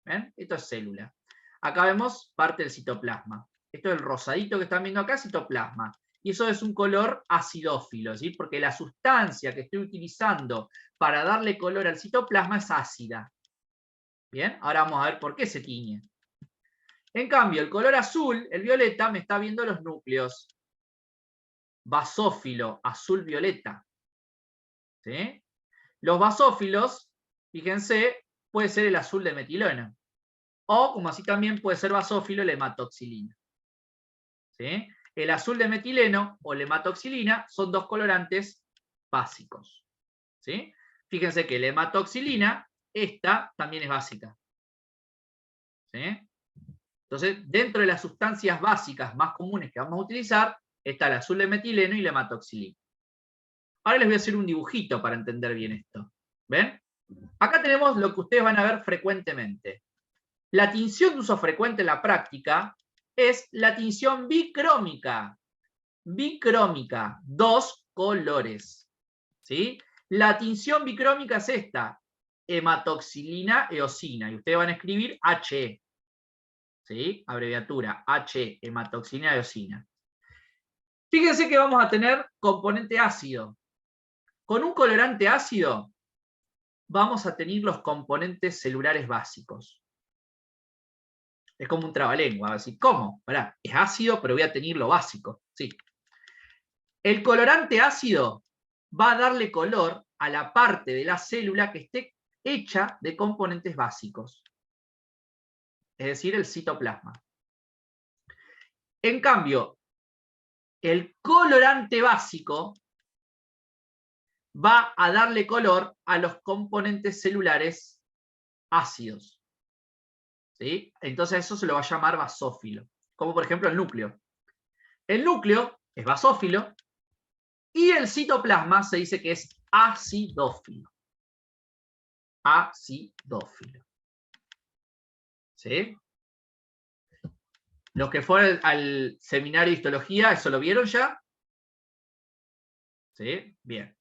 ¿Ven? Esto es célula. Acá vemos parte del citoplasma. Esto es el rosadito que están viendo acá, citoplasma. Y eso es un color acidófilo, ¿sí? Porque la sustancia que estoy utilizando para darle color al citoplasma es ácida. Bien, ahora vamos a ver por qué se tiñe. En cambio, el color azul, el violeta, me está viendo los núcleos. Basófilo, azul-violeta. ¿Sí? Los basófilos, fíjense, puede ser el azul de metileno. O, como así también puede ser basófilo, la hematoxilina. ¿Sí? El azul de metileno o la hematoxilina son dos colorantes básicos. ¿Sí? Fíjense que la hematoxilina, esta también es básica. ¿Sí? Entonces, dentro de las sustancias básicas más comunes que vamos a utilizar, está el azul de metileno y la hematoxilina. Ahora les voy a hacer un dibujito para entender bien esto. ¿Ven? Acá tenemos lo que ustedes van a ver frecuentemente. La tinción de uso frecuente en la práctica es la tinción bicrómica. Bicrómica, 2 colores. ¿Sí? La tinción bicrómica es esta, hematoxilina eosina, y ustedes van a escribir HE. ¿Sí? Abreviatura, HE, hematoxilina eosina. Fíjense que vamos a tener componente ácido. Con un colorante ácido vamos a tener los componentes celulares básicos. Es como un trabalengua, así, ¿cómo? Pará, es ácido, pero voy a tener lo básico. Sí. El colorante ácido va a darle color a la parte de la célula que esté hecha de componentes básicos. Es decir, el citoplasma. En cambio, el colorante básico va a darle color a los componentes celulares ácidos. ¿Sí? Entonces eso se lo va a llamar basófilo. Como por ejemplo el núcleo. El núcleo es basófilo y el citoplasma se dice que es acidófilo. Acidófilo. ¿Sí? Los que fueron al seminario de histología, ¿eso lo vieron ya? ¿Sí? Bien.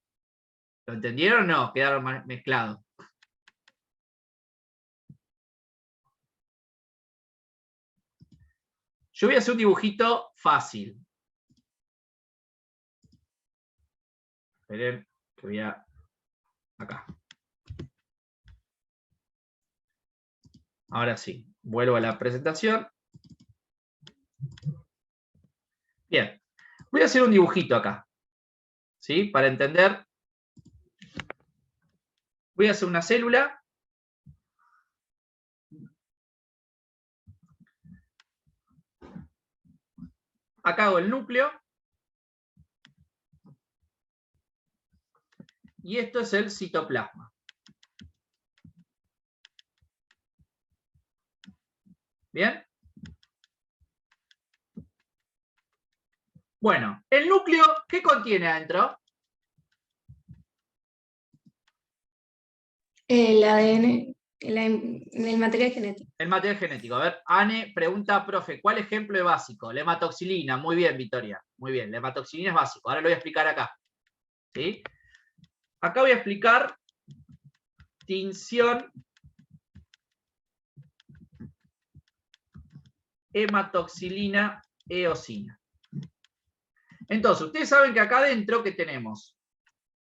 ¿Lo entendieron o no? Quedaron mezclados. Yo voy a hacer un dibujito fácil. Esperen, que voy a... Acá. Ahora sí, vuelvo a la presentación. Bien. Voy a hacer un dibujito acá. ¿Sí? Para entender. Voy a hacer una célula. Acá hago el núcleo. Y esto es el citoplasma. ¿Bien? Bueno, el núcleo, ¿qué contiene adentro? El ADN, el material genético. El material genético. A ver, Anne pregunta, profe, ¿cuál ejemplo es básico? La hematoxilina. Muy bien, Victoria. Muy bien, la hematoxilina es básico. Ahora lo voy a explicar acá. ¿Sí? Acá voy a explicar tinción hematoxilina eosina. Entonces, ustedes saben que acá adentro que tenemos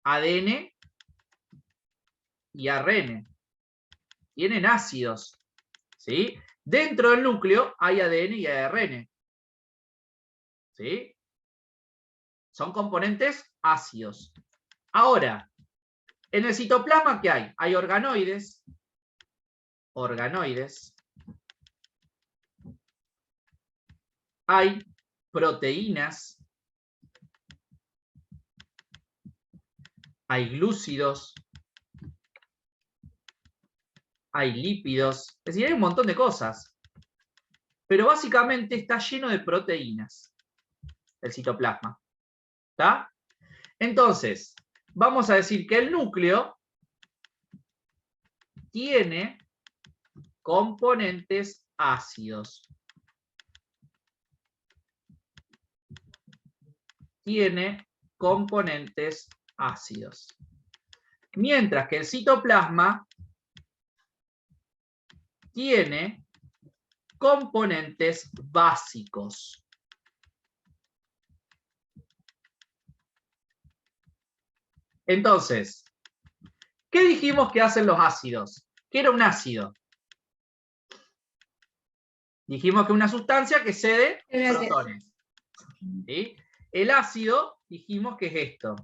ADN y ARN. Tienen ácidos. ¿Sí? Dentro del núcleo hay ADN y ARN. ¿Sí? Son componentes ácidos. Ahora, en el citoplasma, ¿qué hay? Hay organoides. Hay proteínas. Hay glúcidos. Hay lípidos. Es decir, hay un montón de cosas. Pero básicamente está lleno de proteínas el citoplasma. ¿Está? Entonces, vamos a decir que el núcleo tiene componentes ácidos. Tiene componentes ácidos. Mientras que el citoplasma tiene componentes básicos. Entonces, ¿qué dijimos que hacen los ácidos? ¿Qué era un ácido? Dijimos que es una sustancia que cede protones. ¿Sí? El ácido, dijimos que es esto.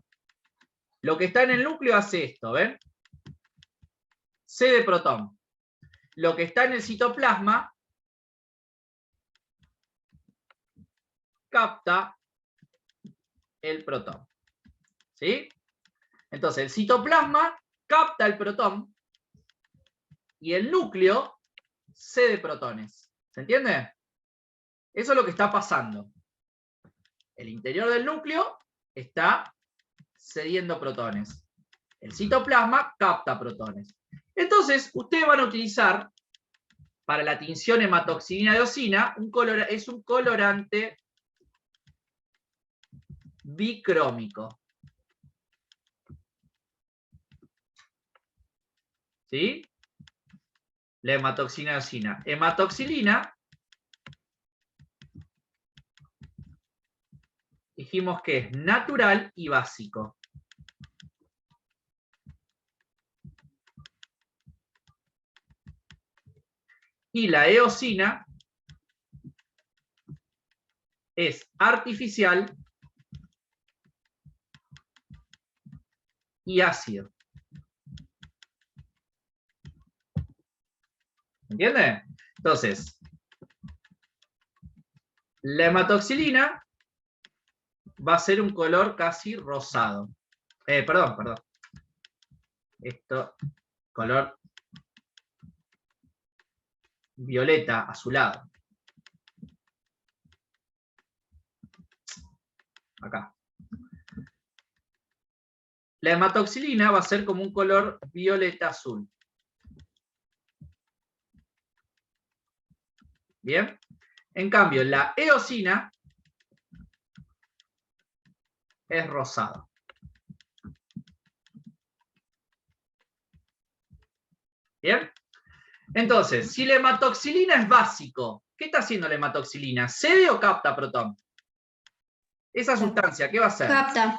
Lo que está en el núcleo hace esto, ¿ven? Cede protón. Lo que está en el citoplasma capta el protón. ¿Sí? Entonces, el citoplasma capta el protón y el núcleo cede protones. ¿Se entiende? Eso es lo que está pasando. El interior del núcleo está cediendo protones. El citoplasma capta protones. Entonces, ustedes van a utilizar para la tinción hematoxilina eosina, es un colorante bicrómico. ¿Sí? La hematoxilina eosina. Hematoxilina, dijimos que es natural y básico. Y la eosina es artificial y ácido. ¿Entienden? Entonces, la hematoxilina va a ser un color casi rosado. Perdón. Esto, color violeta, azulado. Acá. La hematoxilina va a ser como un color violeta azul. ¿Bien? En cambio, la eosina es rosado. ¿Bien? Entonces, si la hematoxilina es básico, ¿qué está haciendo la hematoxilina? ¿Cede o capta protón? Esa sustancia, ¿qué va a hacer? Capta.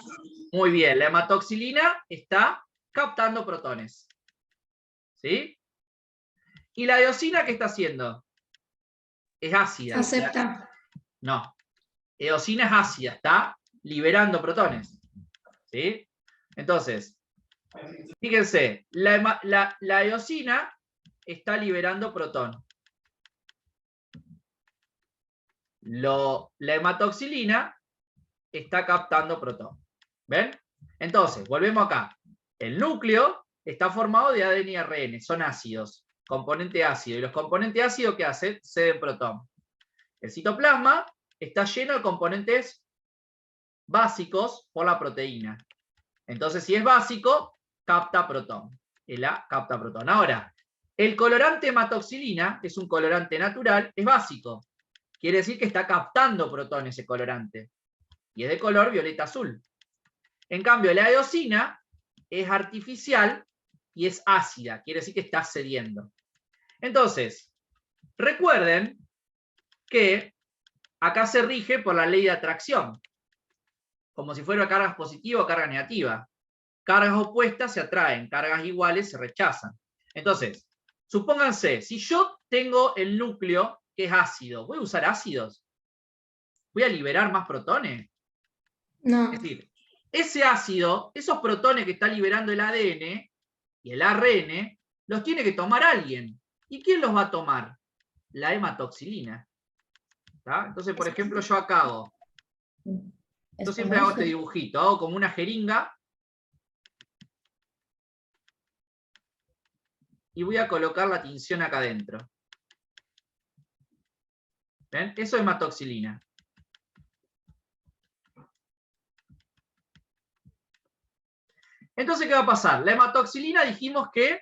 Muy bien, la hematoxilina está captando protones. ¿Sí? ¿Y la eosina qué está haciendo? Es ácida. Acepta. No. Eosina es ácida, está liberando protones. ¿Sí? Entonces, fíjense, la eosina está liberando protón. La hematoxilina está captando protón. ¿Ven? Entonces, volvemos acá. El núcleo está formado de ADN y ARN, son ácidos, componente ácido. ¿Y los componentes ácidos qué hacen? Ceden protón. El citoplasma está lleno de componentes básicos por la proteína. Entonces, si es básico, capta protón. El A capta protón. Ahora, el colorante hematoxilina, que es un colorante natural, es básico. Quiere decir que está captando protón ese colorante. Y es de color violeta azul. En cambio, la eosina es artificial y es ácida. Quiere decir que está cediendo. Entonces, recuerden que acá se rige por la ley de atracción. Como si fuera cargas positiva o carga negativa. Cargas opuestas se atraen, cargas iguales se rechazan. Entonces, supónganse, si yo tengo el núcleo que es ácido, ¿voy a usar ácidos? ¿Voy a liberar más protones? No. Es decir, ese ácido, esos protones que está liberando el ADN y el ARN, los tiene que tomar alguien. ¿Y quién los va a tomar? La hematoxilina. ¿Tá? Entonces, por ejemplo, yo acá hago. Yo siempre hago este dibujito, hago como una jeringa y voy a colocar la tinción acá adentro. ¿Ven? Eso es hematoxilina. Entonces, ¿qué va a pasar? La hematoxilina dijimos que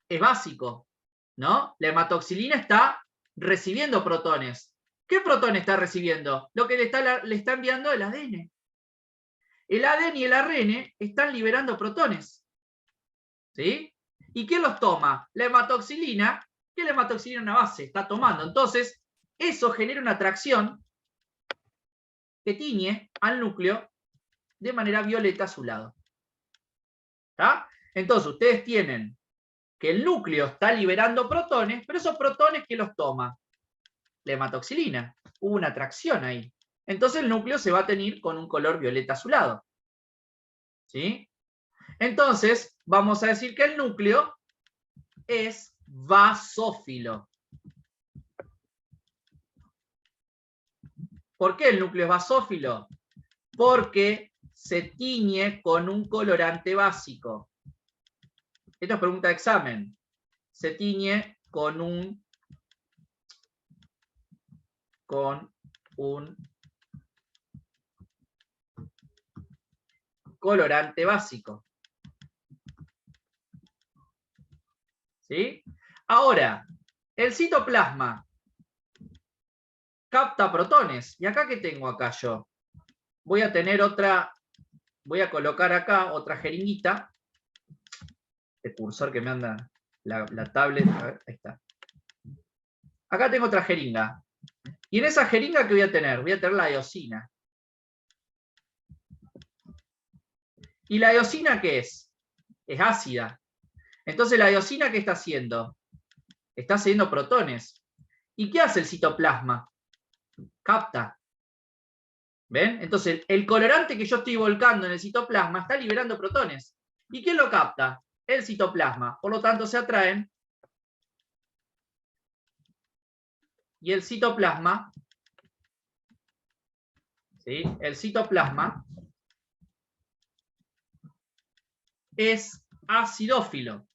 es básico, ¿no? La hematoxilina está recibiendo protones. ¿Qué protón está recibiendo? Lo que le está enviando el ADN. El ADN y el ARN están liberando protones. ¿Sí? ¿Y quién los toma? La hematoxilina, que la hematoxilina es una base, está tomando. Entonces, eso genera una atracción que tiñe al núcleo de manera violeta azulado. ¿Está? Entonces, ustedes tienen que el núcleo está liberando protones, pero esos protones, ¿quién los toma? La hematoxilina. Hubo una atracción ahí. Entonces el núcleo se va a teñir con un color violeta azulado. ¿Sí? Entonces, vamos a decir que el núcleo es basófilo. ¿Por qué el núcleo es basófilo? Porque se tiñe con un colorante básico. Esto es pregunta de examen. Se tiñe con un colorante básico. ¿Sí? Ahora, el citoplasma capta protones. ¿Y acá qué tengo acá yo? Voy a tener otra, voy a colocar acá otra jeringuita. El cursor que me anda la tablet, a ver, ahí está. Acá tengo otra jeringa. Y en esa jeringa, ¿qué voy a tener? Voy a tener la eosina. ¿Y la eosina qué es? Es ácida. Entonces, ¿la eosina qué está haciendo? Está cediendo protones. ¿Y qué hace el citoplasma? Capta. ¿Ven? Entonces, el colorante que yo estoy volcando en el citoplasma está liberando protones. ¿Y quién lo capta? El citoplasma. Por lo tanto, se atraen. Y el citoplasma, ¿sí? El citoplasma es acidófilo.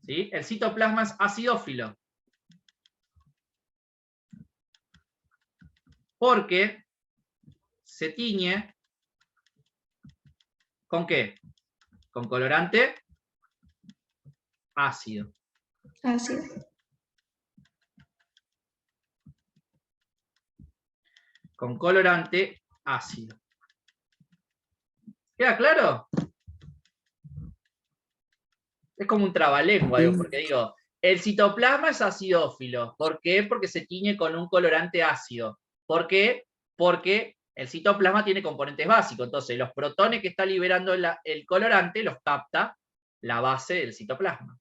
¿Sí? El citoplasma es acidófilo. Porque se tiñe ¿con qué? Con colorante ácido. Ácido. Con colorante ácido. ¿Queda claro? Es como un trabalengua, digo, porque digo, el citoplasma es acidófilo. ¿Por qué? Porque se tiñe con un colorante ácido. ¿Por qué? Porque el citoplasma tiene componentes básicos. Entonces, los protones que está liberando el colorante los capta la base del citoplasma.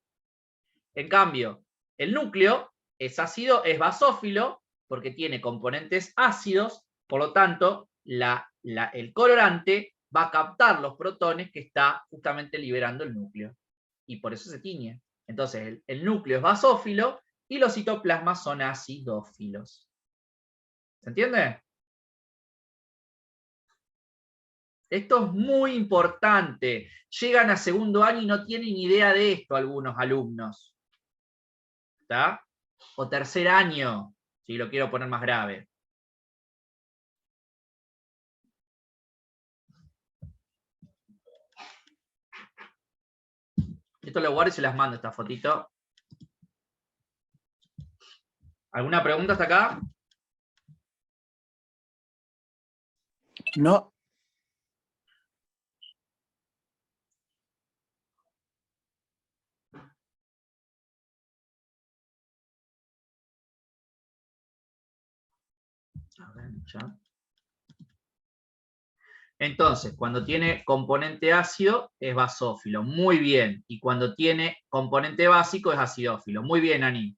En cambio, el núcleo es ácido, es basófilo, porque tiene componentes ácidos, por lo tanto, el colorante va a captar los protones que está justamente liberando el núcleo. Y por eso se tiñe. Entonces, el núcleo es basófilo y los citoplasmas son acidófilos. ¿Se entiende? Esto es muy importante. Llegan a segundo año y no tienen idea de esto algunos alumnos. ¿Está? O tercer año, si lo quiero poner más grave. Esto lo guardo y se las mando, esta fotito. ¿Alguna pregunta hasta acá? No. A ver, ya. Entonces, cuando tiene componente ácido, es basófilo. Muy bien. Y cuando tiene componente básico, es acidófilo. Muy bien, Ani.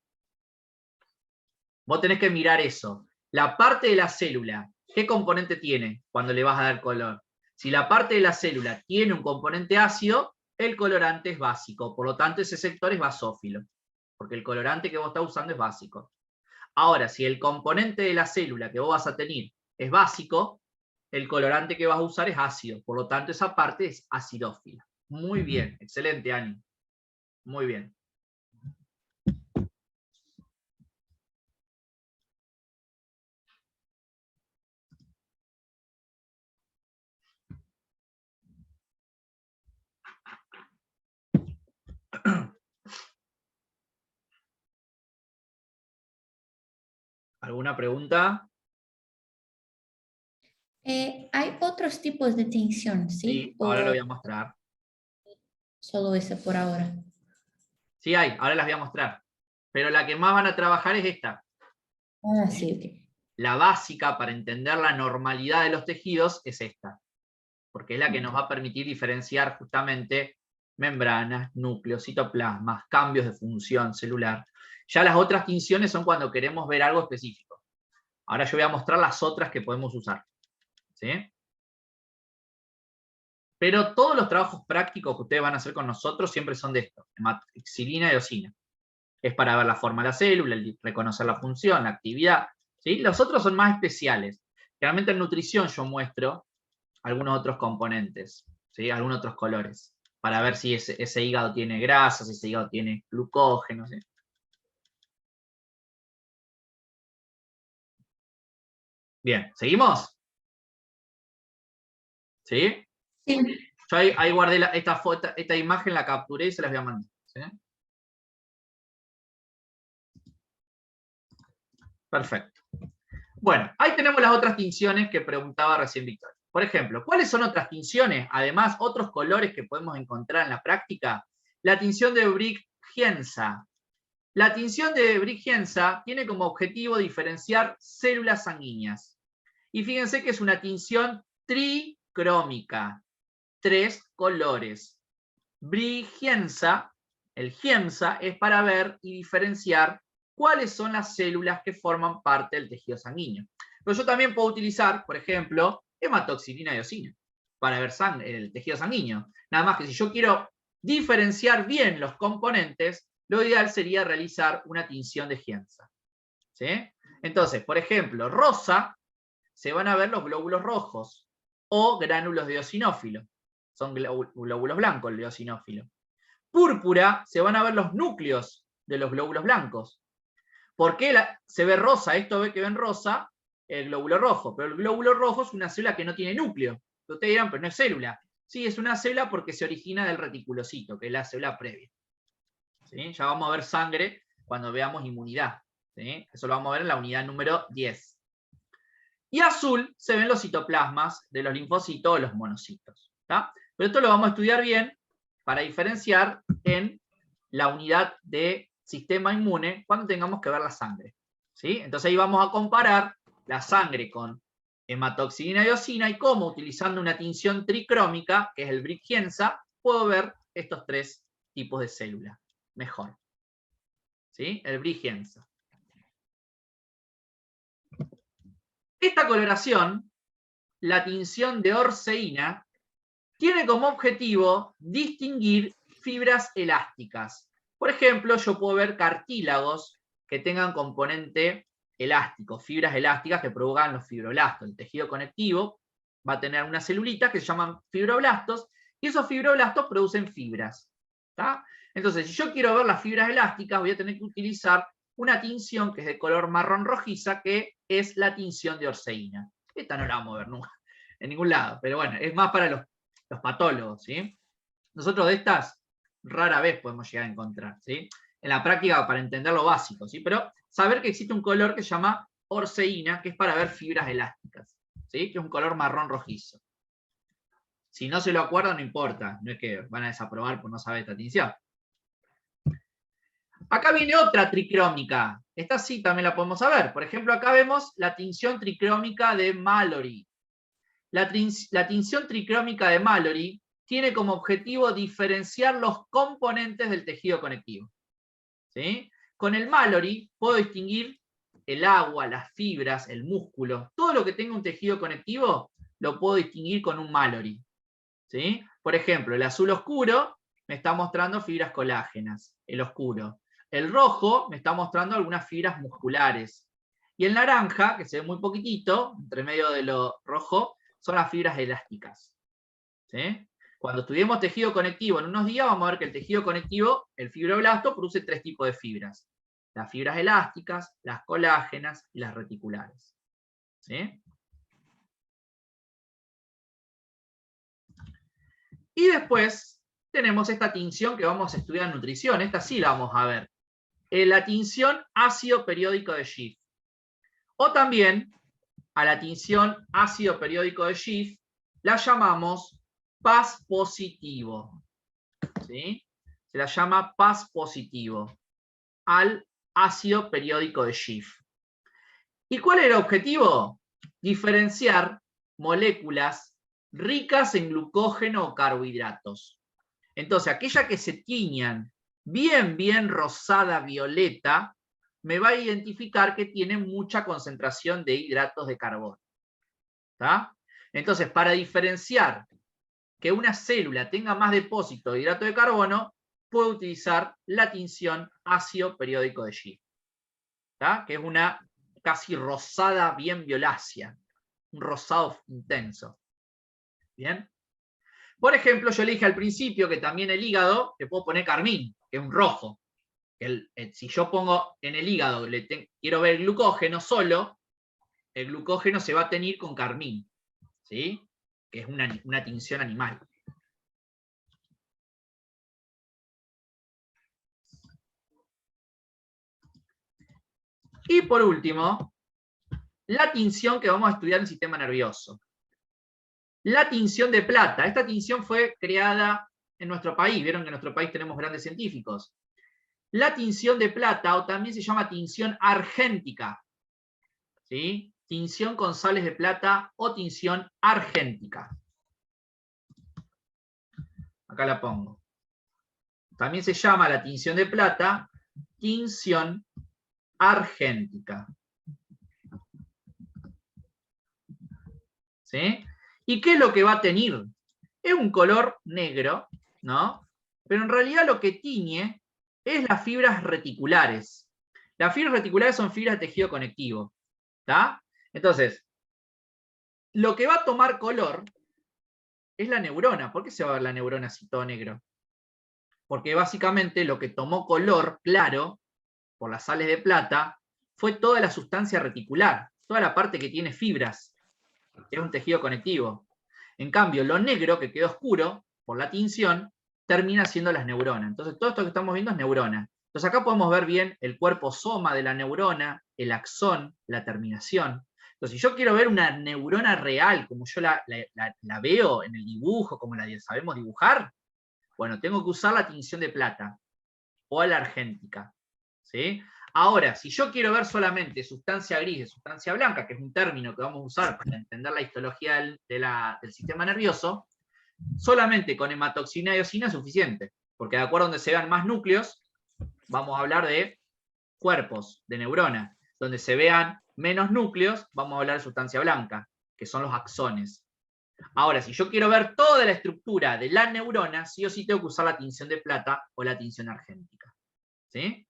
Vos tenés que mirar eso. La parte de la célula, ¿qué componente tiene cuando le vas a dar color? Si la parte de la célula tiene un componente ácido, el colorante es básico. Por lo tanto, ese sector es basófilo. Porque el colorante que vos estás usando es básico. Ahora, si el componente de la célula que vos vas a tener es básico, el colorante que vas a usar es ácido. Por lo tanto, esa parte es acidófila. Muy bien. Excelente, Ani. Muy bien. ¿Alguna pregunta? Hay otros tipos de tinción, ¿sí? Sí, ahora lo ¿O voy a mostrar. solo ese por ahora? Sí hay, ahora las voy a mostrar. Pero la que más van a trabajar es esta. Ah, sí, ok. La básica para entender la normalidad de los tejidos es esta. Porque es la que nos va a permitir diferenciar justamente membranas, núcleos, citoplasmas, cambios de función celular. Ya las otras tinciones son cuando queremos ver algo específico. Ahora yo voy a mostrar las otras que podemos usar. ¿Sí? Pero todos los trabajos prácticos que ustedes van a hacer con nosotros siempre son de esto, xilina y eosina. Es para ver la forma de la célula, reconocer la función, la actividad. ¿Sí? Los otros son más especiales. Generalmente en nutrición yo muestro algunos otros componentes, ¿sí? Algunos otros colores, para ver si ese hígado tiene grasas, si ese hígado tiene glucógeno. ¿Sí? Bien, ¿seguimos? ¿Sí? Sí. Yo ahí guardé esta foto, esta imagen, la capturé y se las voy a mandar. ¿Sí? Perfecto. Bueno, ahí tenemos las otras tinciones que preguntaba recién Victoria. Por ejemplo, ¿cuáles son otras tinciones? Además, otros colores que podemos encontrar en la práctica. La tinción de Brigg-Gienza. La tinción de Brigg-Gienza tiene como objetivo diferenciar células sanguíneas. Y fíjense que es una tinción tricrómica. 3 colores. Brigg-Gienza, el Gienza, es para ver y diferenciar cuáles son las células que forman parte del tejido sanguíneo. Pero yo también puedo utilizar, por ejemplo, hematoxilina y eosina para ver el tejido sanguíneo. Nada más que si yo quiero diferenciar bien los componentes, lo ideal sería realizar una tinción de Gienza. ¿Sí? Entonces, por ejemplo, rosa, se van a ver los glóbulos rojos o gránulos de eosinófilo. Son glóbulos blancos el eosinófilo. Púrpura, se van a ver los núcleos de los glóbulos blancos. ¿Por qué se ve rosa? Esto ve que ven rosa el glóbulo rojo, pero el glóbulo rojo es una célula que no tiene núcleo. Ustedes dirán, pero no es célula. Sí, es una célula porque se origina del reticulocito, que es la célula previa. ¿Sí? Ya vamos a ver sangre cuando veamos inmunidad. ¿Sí? Eso lo vamos a ver en la unidad número 10. Y azul se ven los citoplasmas de los linfocitos o los monocitos. ¿Tá? Pero esto lo vamos a estudiar bien para diferenciar en la unidad de sistema inmune cuando tengamos que ver la sangre. ¿Sí? Entonces ahí vamos a comparar la sangre con hematoxilina y eosina y cómo, utilizando una tinción tricrómica, que es el Brigg-Gienza, puedo ver estos 3 tipos de células mejor. ¿Sí? El Brigg-Gienza. Esta coloración, la tinción de orceína, tiene como objetivo distinguir fibras elásticas. Por ejemplo, yo puedo ver cartílagos que tengan componente elástico, fibras elásticas que provocan los fibroblastos. El tejido conectivo va a tener unas celulitas que se llaman fibroblastos, y esos fibroblastos producen fibras. ¿Tá? Entonces, si yo quiero ver las fibras elásticas, voy a tener que utilizar una tinción que es de color marrón rojiza, que es la tinción de orceína. Esta no la vamos a ver nunca, en ningún lado, pero bueno, es más para los patólogos, ¿sí? Nosotros de estas rara vez podemos llegar a encontrar, ¿sí? En la práctica para entender lo básico, ¿sí? Pero saber que existe un color que se llama orceína, que es para ver fibras elásticas, ¿sí? Que es un color marrón rojizo. Si no se lo acuerdan, no importa, no es que van a desaprobar por no saber esta tinción. Acá viene otra tricrómica. Esta sí también la podemos saber. Por ejemplo, acá vemos la tinción tricrómica de Mallory. La tinción tricrómica de Mallory tiene como objetivo diferenciar los componentes del tejido conectivo. ¿Sí? Con el Mallory puedo distinguir el agua, las fibras, el músculo. Todo lo que tenga un tejido conectivo lo puedo distinguir con un Mallory. ¿Sí? Por ejemplo, el azul oscuro me está mostrando fibras colágenas, el oscuro. El rojo me está mostrando algunas fibras musculares. Y el naranja, que se ve muy poquitito, entre medio de lo rojo, son las fibras elásticas. ¿Sí? Cuando estudiemos tejido conectivo en unos días, vamos a ver que el tejido conectivo, el fibroblasto, produce 3 tipos de fibras. Las fibras elásticas, las colágenas y las reticulares. ¿Sí? Y después tenemos esta tinción que vamos a estudiar en nutrición. Esta sí la vamos a ver. La tinción ácido periódico de Schiff. O también a la tinción ácido periódico de Schiff la llamamos Paz positivo. ¿Sí? Se la llama Paz positivo al ácido periódico de Schiff. ¿Y cuál era el objetivo? Diferenciar moléculas ricas en glucógeno o carbohidratos. Entonces, aquella que se tiñan bien rosada violeta, me va a identificar que tiene mucha concentración de hidratos de carbono. ¿Tá? Entonces, para diferenciar que una célula tenga más depósito de hidrato de carbono, puedo utilizar la tinción ácido periódico de Schiff. ¿Tá? Que es una casi rosada bien violácea, un rosado intenso. ¿Bien? Por ejemplo, yo le dije al principio que también el hígado le puedo poner carmín, que es un rojo. Si yo pongo en el hígado, quiero ver el glucógeno solo, el glucógeno se va a teñir con carmín. ¿Sí? que es una tinción animal. Y por último, la tinción que vamos a estudiar en el sistema nervioso. La tinción de plata. Esta tinción fue creada en nuestro país. Vieron que en nuestro país tenemos grandes científicos. La tinción de plata, o también se llama tinción argéntica. ¿Sí? Tinción con sales de plata o tinción argéntica. Acá la pongo. También se llama la tinción de plata tinción argéntica. ¿Sí? ¿Y qué es lo que va a teñir? Es un color negro, ¿no? Pero en realidad lo que tiñe es las fibras reticulares. Las fibras reticulares son fibras de tejido conectivo. ¿Está? Entonces, lo que va a tomar color es la neurona. ¿Por qué se va a ver la neurona así todo negro? Porque básicamente lo que tomó color claro por las sales de plata fue toda la sustancia reticular, toda la parte que tiene fibras. Es un tejido conectivo. En cambio, lo negro que quedó oscuro por la tinción termina siendo las neuronas. Entonces, todo esto que estamos viendo es neurona. Entonces, acá podemos ver bien el cuerpo soma de la neurona, el axón, la terminación. Entonces, si yo quiero ver una neurona real, como yo la veo en el dibujo, como la sabemos dibujar, bueno, tengo que usar la tinción de plata o la argéntica. ¿Sí? Ahora, si yo quiero ver solamente sustancia gris y sustancia blanca, que es un término que vamos a usar para entender la histología del sistema nervioso, solamente con hematoxina y eosina es suficiente, porque de acuerdo a donde se vean más núcleos, vamos a hablar de cuerpos, de neuronas. Donde se vean menos núcleos, vamos a hablar de sustancia blanca, que son los axones. Ahora, si yo quiero ver toda la estructura de la neurona, sí o sí tengo que usar la tinción de plata o la tinción argéntica. ¿Sí?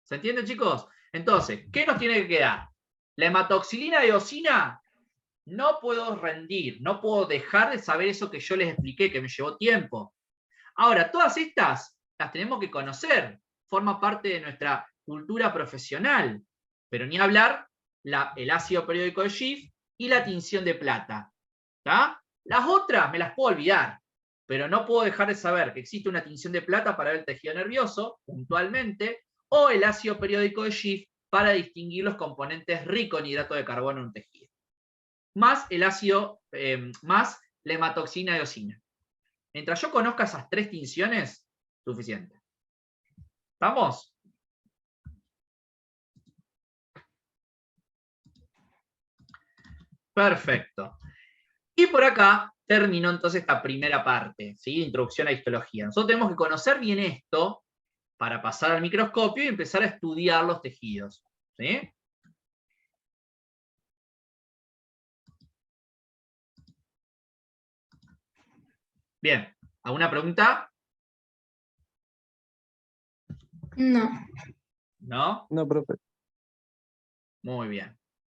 ¿Se entiende, chicos? Entonces, ¿qué nos tiene que quedar? La hematoxilina y eosina, no puedo rendir, no puedo dejar de saber eso que yo les expliqué, que me llevó tiempo. Ahora, todas estas las tenemos que conocer, forma parte de nuestra cultura profesional, pero ni hablar el ácido periódico de Schiff y la tinción de plata. ¿Tá? Las otras me las puedo olvidar, pero no puedo dejar de saber que existe una tinción de plata para ver el tejido nervioso, puntualmente, o el ácido periódico de Schiff para distinguir los componentes ricos en hidrato de carbono en un tejido. Más el ácido, más la hematoxina y eosina. Mientras yo conozca esas tres tinciones, suficiente. ¿Estamos? Perfecto. Y por acá terminó entonces esta primera parte, ¿sí? Introducción a histología. Nosotros tenemos que conocer bien esto para pasar al microscopio y empezar a estudiar los tejidos. ¿Sí? Bien, ¿alguna pregunta? No. ¿No? No, profe. Muy bien.